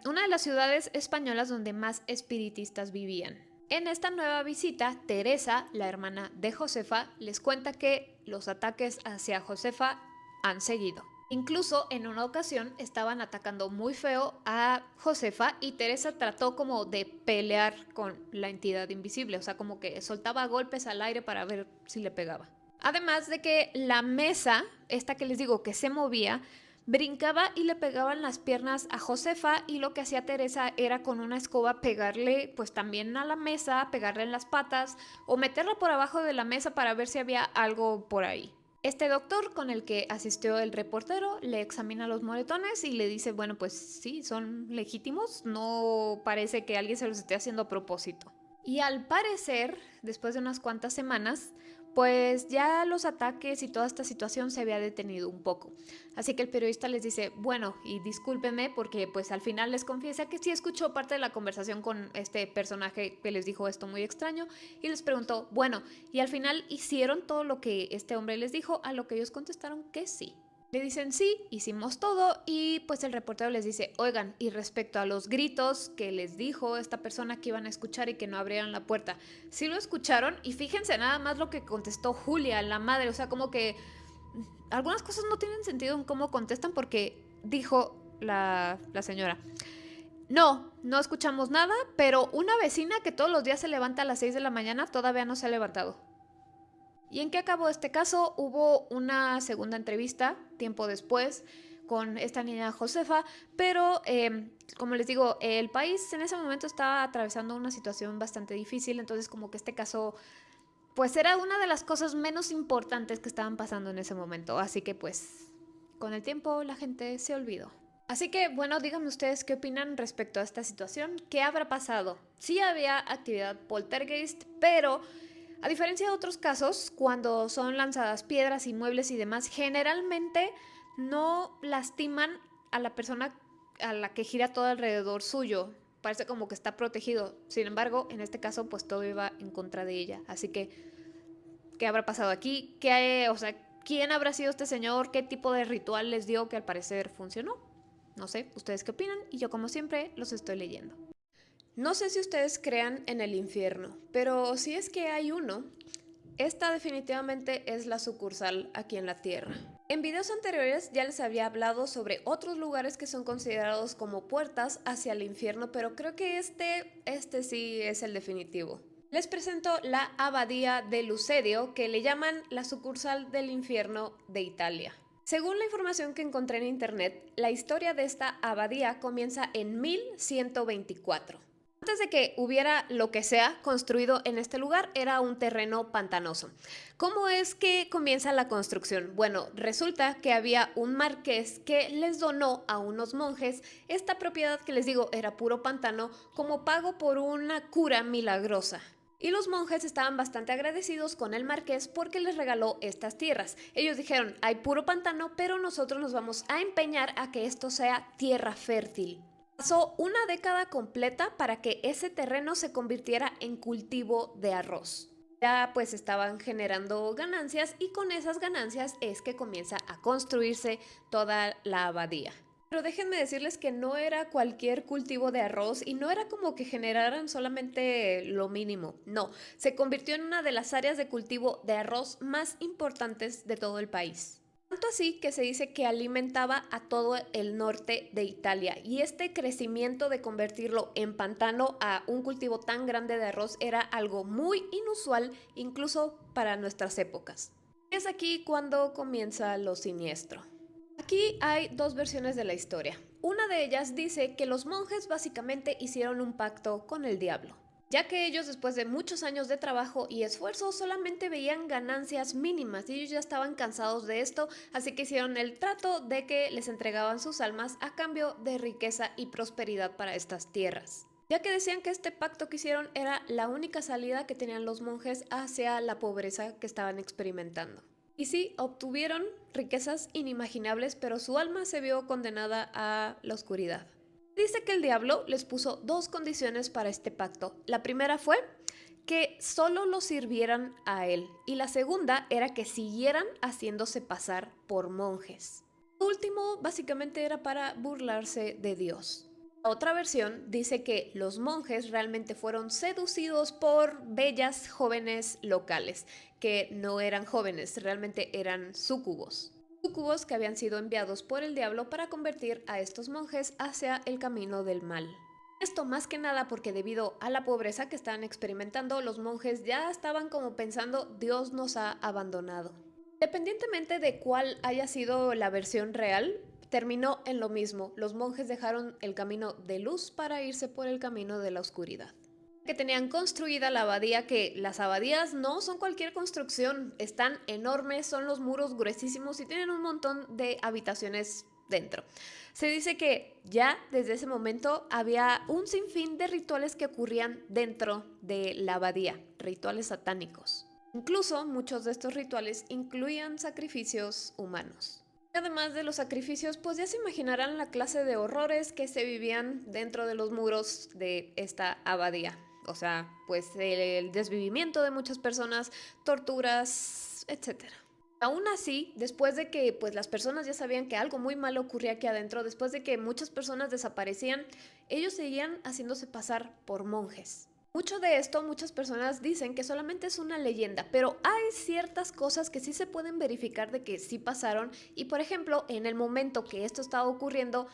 una de las ciudades españolas donde más espiritistas vivían. En esta nueva visita, Teresa, la hermana de Josefa, les cuenta que los ataques hacia Josefa han seguido. Incluso en una ocasión estaban atacando muy feo a Josefa y Teresa trató como de pelear con la entidad invisible, o sea, como que soltaba golpes al aire para ver si le pegaba. Además de que la mesa, esta que les digo que se movía, brincaba y le pegaban las piernas a Josefa y lo que hacía Teresa era con una escoba pegarle pues también a la mesa, pegarle en las patas o meterla por abajo de la mesa para ver si había algo por ahí. Este doctor con el que asistió el reportero le examina los moretones y le dice, bueno, pues sí, son legítimos, no parece que alguien se los esté haciendo a propósito. Y al parecer, después de unas cuantas semanas, pues ya los ataques y toda esta situación se había detenido un poco. Así que el periodista les dice, bueno, y discúlpenme porque pues al final les confiesa que sí escuchó parte de la conversación con este personaje que les dijo esto muy extraño y les preguntó, bueno, y al final hicieron todo lo que este hombre les dijo, a lo que ellos contestaron que sí. Le dicen sí, hicimos todo y pues el reportero les dice, oigan, y respecto a los gritos que les dijo esta persona que iban a escuchar y que no abrieran la puerta, sí lo escucharon y fíjense nada más lo que contestó Julia, la madre, o sea, como que algunas cosas no tienen sentido en cómo contestan porque dijo la señora. No, no escuchamos nada, pero una vecina que todos los días se levanta a las 6 de la mañana todavía no se ha levantado. ¿Y en qué acabó este caso? Hubo una segunda entrevista tiempo después con esta niña Josefa, pero como les digo, el país en ese momento estaba atravesando una situación bastante difícil, entonces como que este caso pues era una de las cosas menos importantes que estaban pasando en ese momento, así que pues con el tiempo la gente se olvidó. Así que, bueno, díganme ustedes qué opinan respecto a esta situación. ¿Qué habrá pasado? Sí había actividad poltergeist, pero a diferencia de otros casos, cuando son lanzadas piedras y muebles y demás, generalmente no lastiman a la persona a la que gira todo alrededor suyo. Parece como que está protegido. Sin embargo, en este caso, pues todo iba en contra de ella. Así que, ¿qué habrá pasado aquí? O sea, ¿quién habrá sido este señor? ¿Qué tipo de ritual les dio que al parecer funcionó? No sé, ¿ustedes qué opinan? Y yo como siempre los estoy leyendo. No sé si ustedes crean en el infierno, pero si es que hay uno, esta definitivamente es la sucursal aquí en la Tierra. En videos anteriores ya les había hablado sobre otros lugares que son considerados como puertas hacia el infierno, pero creo que este sí es el definitivo. Les presento la Abadía de Lucedio, que le llaman la sucursal del infierno de Italia. Según la información que encontré en internet, la historia de esta abadía comienza en 1124. Antes de que hubiera lo que sea construido en este lugar, era un terreno pantanoso. ¿Cómo es que comienza la construcción? Bueno, resulta que había un marqués que les donó a unos monjes esta propiedad que les digo era puro pantano como pago por una cura milagrosa. Y los monjes estaban bastante agradecidos con el marqués porque les regaló estas tierras. Ellos dijeron, hay puro pantano, pero nosotros nos vamos a empeñar a que esto sea tierra fértil. Pasó una década completa para que ese terreno se convirtiera en cultivo de arroz. Ya pues estaban generando ganancias y con esas ganancias es que comienza a construirse toda la abadía. Pero déjenme decirles que no era cualquier cultivo de arroz y no era como que generaran solamente lo mínimo, no, se convirtió en una de las áreas de cultivo de arroz más importantes de todo el país. Tanto así que se dice que alimentaba a todo el norte de Italia y este crecimiento de convertirlo en pantano a un cultivo tan grande de arroz era algo muy inusual incluso para nuestras épocas. Es aquí cuando comienza lo siniestro. Aquí hay dos versiones de la historia. Una de ellas dice que los monjes básicamente hicieron un pacto con el diablo, ya que ellos después de muchos años de trabajo y esfuerzo solamente veían ganancias mínimas y ellos ya estaban cansados de esto, así que hicieron el trato de que les entregaban sus almas a cambio de riqueza y prosperidad para estas tierras, ya que decían que este pacto que hicieron era la única salida que tenían los monjes hacia la pobreza que estaban experimentando. Y sí, obtuvieron riquezas inimaginables, pero su alma se vio condenada a la oscuridad. Dice que el diablo les puso dos condiciones para este pacto. La primera fue que solo lo sirvieran a él y la segunda era que siguieran haciéndose pasar por monjes. Lo último básicamente era para burlarse de Dios. La otra versión dice que los monjes realmente fueron seducidos por bellas jóvenes locales, que no eran jóvenes, realmente eran súcubos. Súcubos que habían sido enviados por el diablo para convertir a estos monjes hacia el camino del mal. Esto más que nada porque debido a la pobreza que estaban experimentando, los monjes ya estaban como pensando, Dios nos ha abandonado. Independientemente de cuál haya sido la versión real, terminó en lo mismo. Los monjes dejaron el camino de luz para irse por el camino de la oscuridad. Que tenían construida la abadía, que las abadías no son cualquier construcción, están enormes, son los muros gruesísimos y tienen un montón de habitaciones dentro. Se dice que ya desde ese momento había un sinfín de rituales que ocurrían dentro de la abadía, rituales satánicos. Incluso muchos de estos rituales incluían sacrificios humanos. Además de los sacrificios, pues ya se imaginarán la clase de horrores que se vivían dentro de los muros de esta abadía. O sea, pues el desvivimiento de muchas personas, torturas, etcétera. Aún así, después de que pues las personas ya sabían que algo muy malo ocurría aquí adentro, después de que muchas personas desaparecían, ellos seguían haciéndose pasar por monjes. Mucho de esto, muchas personas dicen que solamente es una leyenda, pero hay ciertas cosas que sí se pueden verificar de que sí pasaron y por ejemplo, en el momento que esto estaba ocurriendo,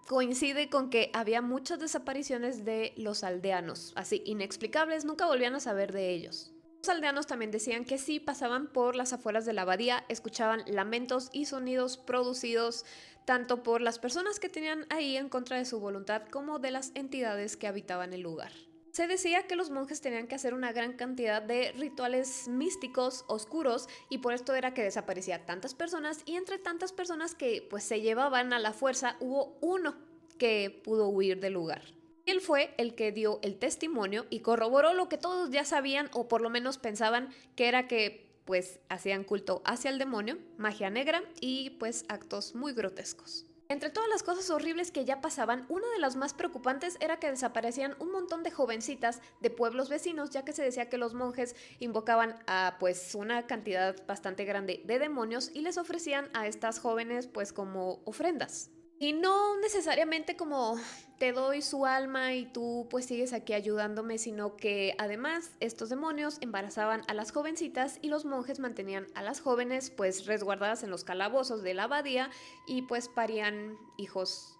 coincide con que había muchas desapariciones de los aldeanos, así inexplicables, nunca volvían a saber de ellos. Los aldeanos también decían que sí pasaban por las afueras de la abadía, escuchaban lamentos y sonidos producidos tanto por las personas que tenían ahí en contra de su voluntad como de las entidades que habitaban el lugar. Se decía que los monjes tenían que hacer una gran cantidad de rituales místicos, oscuros, y por esto era que desaparecía tantas personas, y entre tantas personas que pues se llevaban a la fuerza, hubo uno que pudo huir del lugar. Él fue el que dio el testimonio y corroboró lo que todos ya sabían o por lo menos pensaban, que era que pues hacían culto hacia el demonio, magia negra y pues actos muy grotescos. Entre todas las cosas horribles que ya pasaban, una de las más preocupantes era que desaparecían un montón de jovencitas de pueblos vecinos, ya que se decía que los monjes invocaban a pues una cantidad bastante grande de demonios y les ofrecían a estas jóvenes pues como ofrendas. Y no necesariamente como te doy su alma y tú pues sigues aquí ayudándome, sino que además estos demonios embarazaban a las jovencitas y los monjes mantenían a las jóvenes pues resguardadas en los calabozos de la abadía y pues parían hijos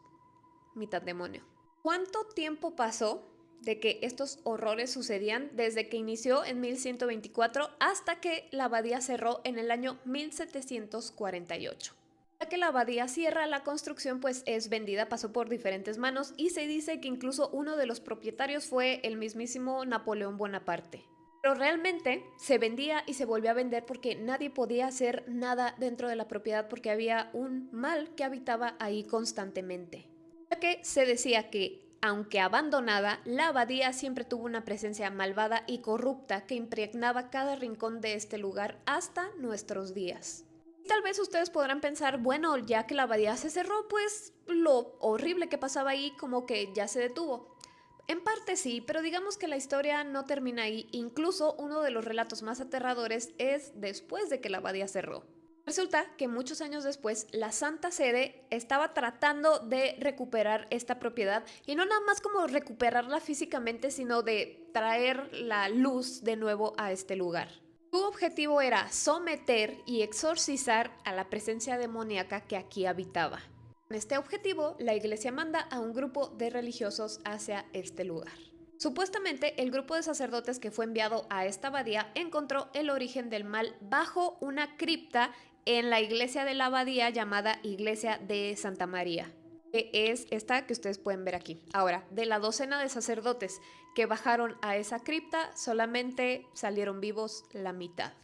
mitad demonio. ¿Cuánto tiempo pasó de que estos horrores sucedían desde que inició en 1124 hasta que la abadía cerró en el año 1748? Ya que la abadía cierra, la construcción pues es vendida, pasó por diferentes manos y se dice que incluso uno de los propietarios fue el mismísimo Napoleón Bonaparte. Pero realmente se vendía y se volvió a vender porque nadie podía hacer nada dentro de la propiedad porque había un mal que habitaba ahí constantemente. Ya que se decía que, aunque abandonada, la abadía siempre tuvo una presencia malvada y corrupta que impregnaba cada rincón de este lugar hasta nuestros días. Tal vez ustedes podrán pensar, bueno, ya que la abadía se cerró, pues lo horrible que pasaba ahí como que ya se detuvo. En parte sí, pero digamos que la historia no termina ahí. Incluso uno de los relatos más aterradores es después de que la abadía cerró. Resulta que muchos años después, la Santa Sede estaba tratando de recuperar esta propiedad y no nada más como recuperarla físicamente, sino de traer la luz de nuevo a este lugar. Su objetivo era someter y exorcizar a la presencia demoníaca que aquí habitaba. Con este objetivo, la iglesia manda a un grupo de religiosos hacia este lugar. Supuestamente, el grupo de sacerdotes que fue enviado a esta abadía encontró el origen del mal bajo una cripta en la iglesia de la abadía llamada Iglesia de Santa María, que es esta que ustedes pueden ver aquí. Ahora, de la docena de sacerdotes que bajaron a esa cripta, solamente salieron vivos la mitad.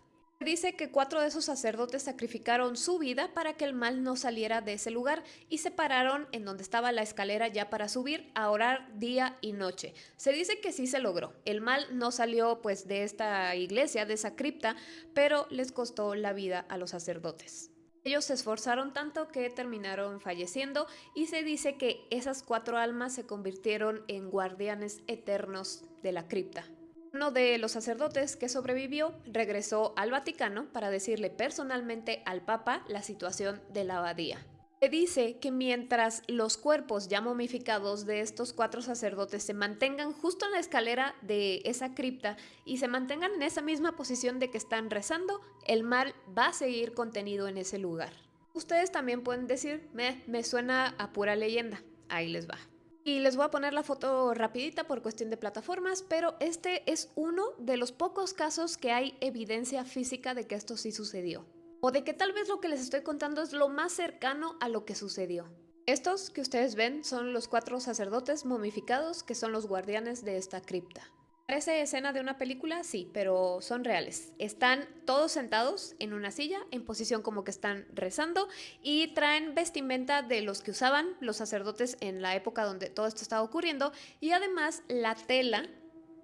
Dice que 4 de esos sacerdotes sacrificaron su vida para que el mal no saliera de ese lugar y se pararon en donde estaba la escalera ya para subir a orar día y noche. Se dice que sí se logró. El mal no salió pues de esta iglesia, de esa cripta, pero les costó la vida a los sacerdotes. Ellos se esforzaron tanto que terminaron falleciendo y se dice que esas 4 almas se convirtieron en guardianes eternos de la cripta. Uno de los sacerdotes que sobrevivió regresó al Vaticano para decirle personalmente al Papa la situación de la abadía. Se dice que mientras los cuerpos ya momificados de estos 4 sacerdotes se mantengan justo en la escalera de esa cripta y se mantengan en esa misma posición de que están rezando, el mal va a seguir contenido en ese lugar. Ustedes también pueden decir, me suena a pura leyenda. Ahí les va. Y les voy a poner la foto rapidita por cuestión de plataformas, pero este es uno de los pocos casos que hay evidencia física de que esto sí sucedió. O de que tal vez lo que les estoy contando es lo más cercano a lo que sucedió. Estos que ustedes ven son los 4 sacerdotes momificados que son los guardianes de esta cripta. ¿Parece escena de una película? Sí, pero son reales. Están todos sentados en una silla, en posición como que están rezando, y traen vestimenta de los que usaban los sacerdotes en la época donde todo esto estaba ocurriendo, y además la tela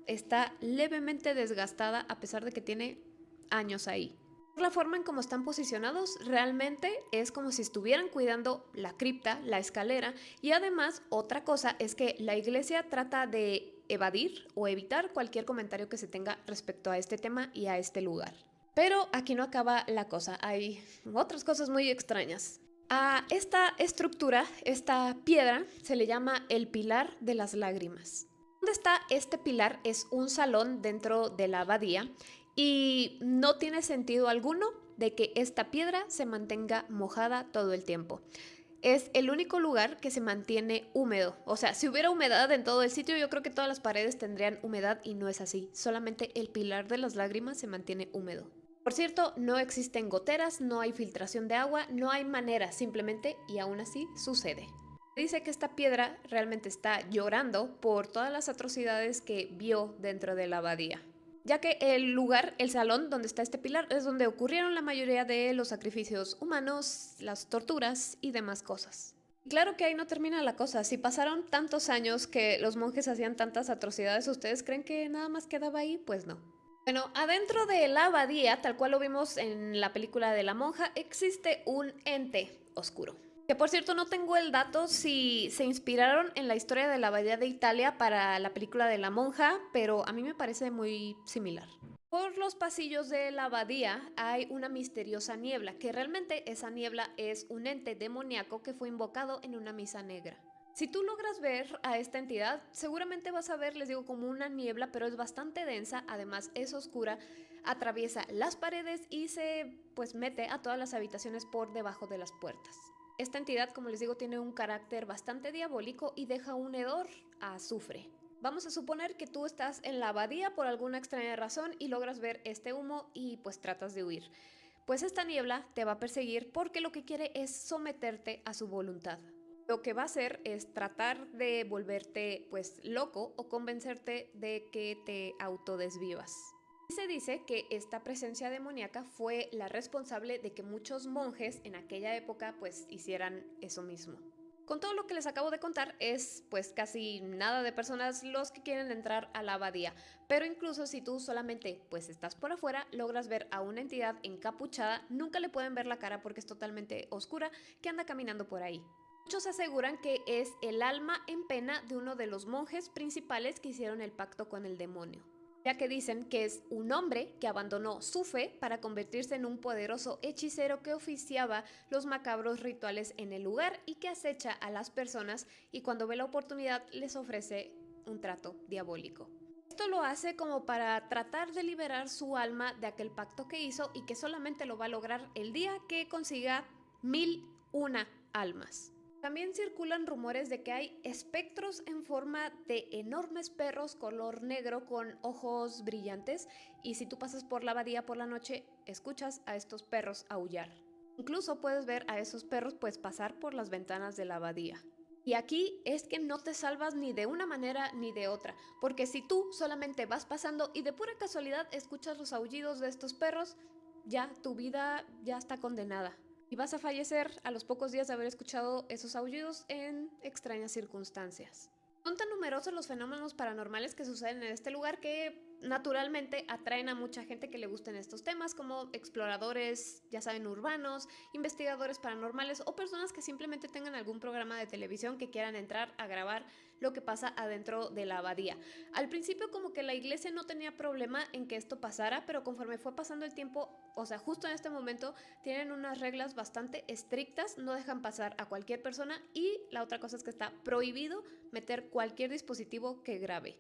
está levemente desgastada a pesar de que tiene años ahí. Por la forma en cómo están posicionados, realmente es como si estuvieran cuidando la cripta, la escalera, y además otra cosa es que la iglesia trata de evadir o evitar cualquier comentario que se tenga respecto a este tema y a este lugar. Pero aquí no acaba la cosa, hay otras cosas muy extrañas. A esta estructura, esta piedra, se le llama el Pilar de las Lágrimas. ¿Dónde está este pilar? Es un salón dentro de la abadía y no tiene sentido alguno de que esta piedra se mantenga mojada todo el tiempo. Es el único lugar que se mantiene húmedo. O sea, si hubiera humedad en todo el sitio, yo creo que todas las paredes tendrían humedad y no es así. Solamente el Pilar de las Lágrimas se mantiene húmedo. Por cierto, no existen goteras, no hay filtración de agua, no hay manera, simplemente, y aún así sucede. Dice que esta piedra realmente está llorando por todas las atrocidades que vio dentro de la abadía, ya que el lugar, el salón donde está este pilar, es donde ocurrieron la mayoría de los sacrificios humanos, las torturas y demás cosas. Claro que ahí no termina la cosa. Si pasaron tantos años que los monjes hacían tantas atrocidades, ¿ustedes creen que nada más quedaba ahí? Pues no. Bueno, adentro de la abadía, tal cual lo vimos en la película de la monja, existe un ente oscuro. Que por cierto no tengo el dato si se inspiraron en la historia de la abadía de Italia para la película de la monja, pero a mí me parece muy similar. Por los pasillos de la abadía hay una misteriosa niebla, que realmente esa niebla es un ente demoníaco que fue invocado en una misa negra. Si tú logras ver a esta entidad, seguramente vas a ver, les digo, como una niebla, pero es bastante densa, además es oscura, atraviesa las paredes y se pues mete a todas las habitaciones por debajo de las puertas. Esta entidad, como les digo, tiene un carácter bastante diabólico y deja un hedor a azufre. Vamos a suponer que tú estás en la abadía por alguna extraña razón y logras ver este humo y pues tratas de huir. Pues esta niebla te va a perseguir porque lo que quiere es someterte a su voluntad. Lo que va a hacer es tratar de volverte pues loco o convencerte de que te autodesvivas. Se dice que esta presencia demoníaca fue la responsable de que muchos monjes en aquella época pues hicieran eso mismo. Con todo lo que les acabo de contar es pues casi nada de personas los que quieren entrar a la abadía, pero incluso si tú solamente pues estás por afuera, logras ver a una entidad encapuchada, nunca le pueden ver la cara porque es totalmente oscura, que anda caminando por ahí. Muchos aseguran que es el alma en pena de uno de los monjes principales que hicieron el pacto con el demonio, ya que dicen que es un hombre que abandonó su fe para convertirse en un poderoso hechicero que oficiaba los macabros rituales en el lugar y que acecha a las personas y cuando ve la oportunidad les ofrece un trato diabólico. Esto lo hace como para tratar de liberar su alma de aquel pacto que hizo y que solamente lo va a lograr el día que consiga 1001 almas. También circulan rumores de que hay espectros en forma de enormes perros color negro con ojos brillantes y si tú pasas por la abadía por la noche escuchas a estos perros aullar. Incluso puedes ver a esos perros pues pasar por las ventanas de la abadía. Y aquí es que no te salvas ni de una manera ni de otra, porque si tú solamente vas pasando y de pura casualidad escuchas los aullidos de estos perros, ya tu vida ya está condenada. Y vas a fallecer a los pocos días de haber escuchado esos aullidos en extrañas circunstancias. Son tan numerosos los fenómenos paranormales que suceden en este lugar que naturalmente atraen a mucha gente que le gusten estos temas, como exploradores, ya saben, urbanos, investigadores paranormales o personas que simplemente tengan algún programa de televisión que quieran entrar a grabar lo que pasa adentro de la abadía. Al principio como que la iglesia no tenía problema en que esto pasara, pero conforme fue pasando el tiempo, o sea, justo en este momento tienen unas reglas bastante estrictas, no dejan pasar a cualquier persona y la otra cosa es que está prohibido meter cualquier dispositivo que grabe.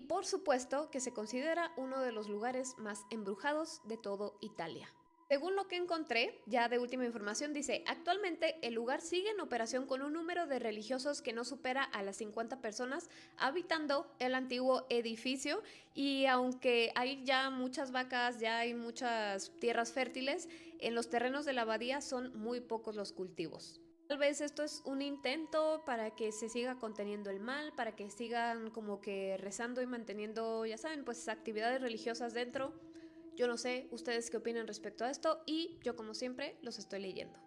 Por supuesto que se considera uno de los lugares más embrujados de todo Italia. Según lo que encontré, ya de última información, dice, actualmente el lugar sigue en operación con un número de religiosos que no supera a las 50 personas habitando el antiguo edificio y aunque hay ya muchas vacas, ya hay muchas tierras fértiles, en los terrenos de la abadía son muy pocos los cultivos. Tal vez esto es un intento para que se siga conteniendo el mal, para que sigan como que rezando y manteniendo, ya saben, pues actividades religiosas dentro. Yo no sé ustedes qué opinan respecto a esto y yo como siempre los estoy leyendo.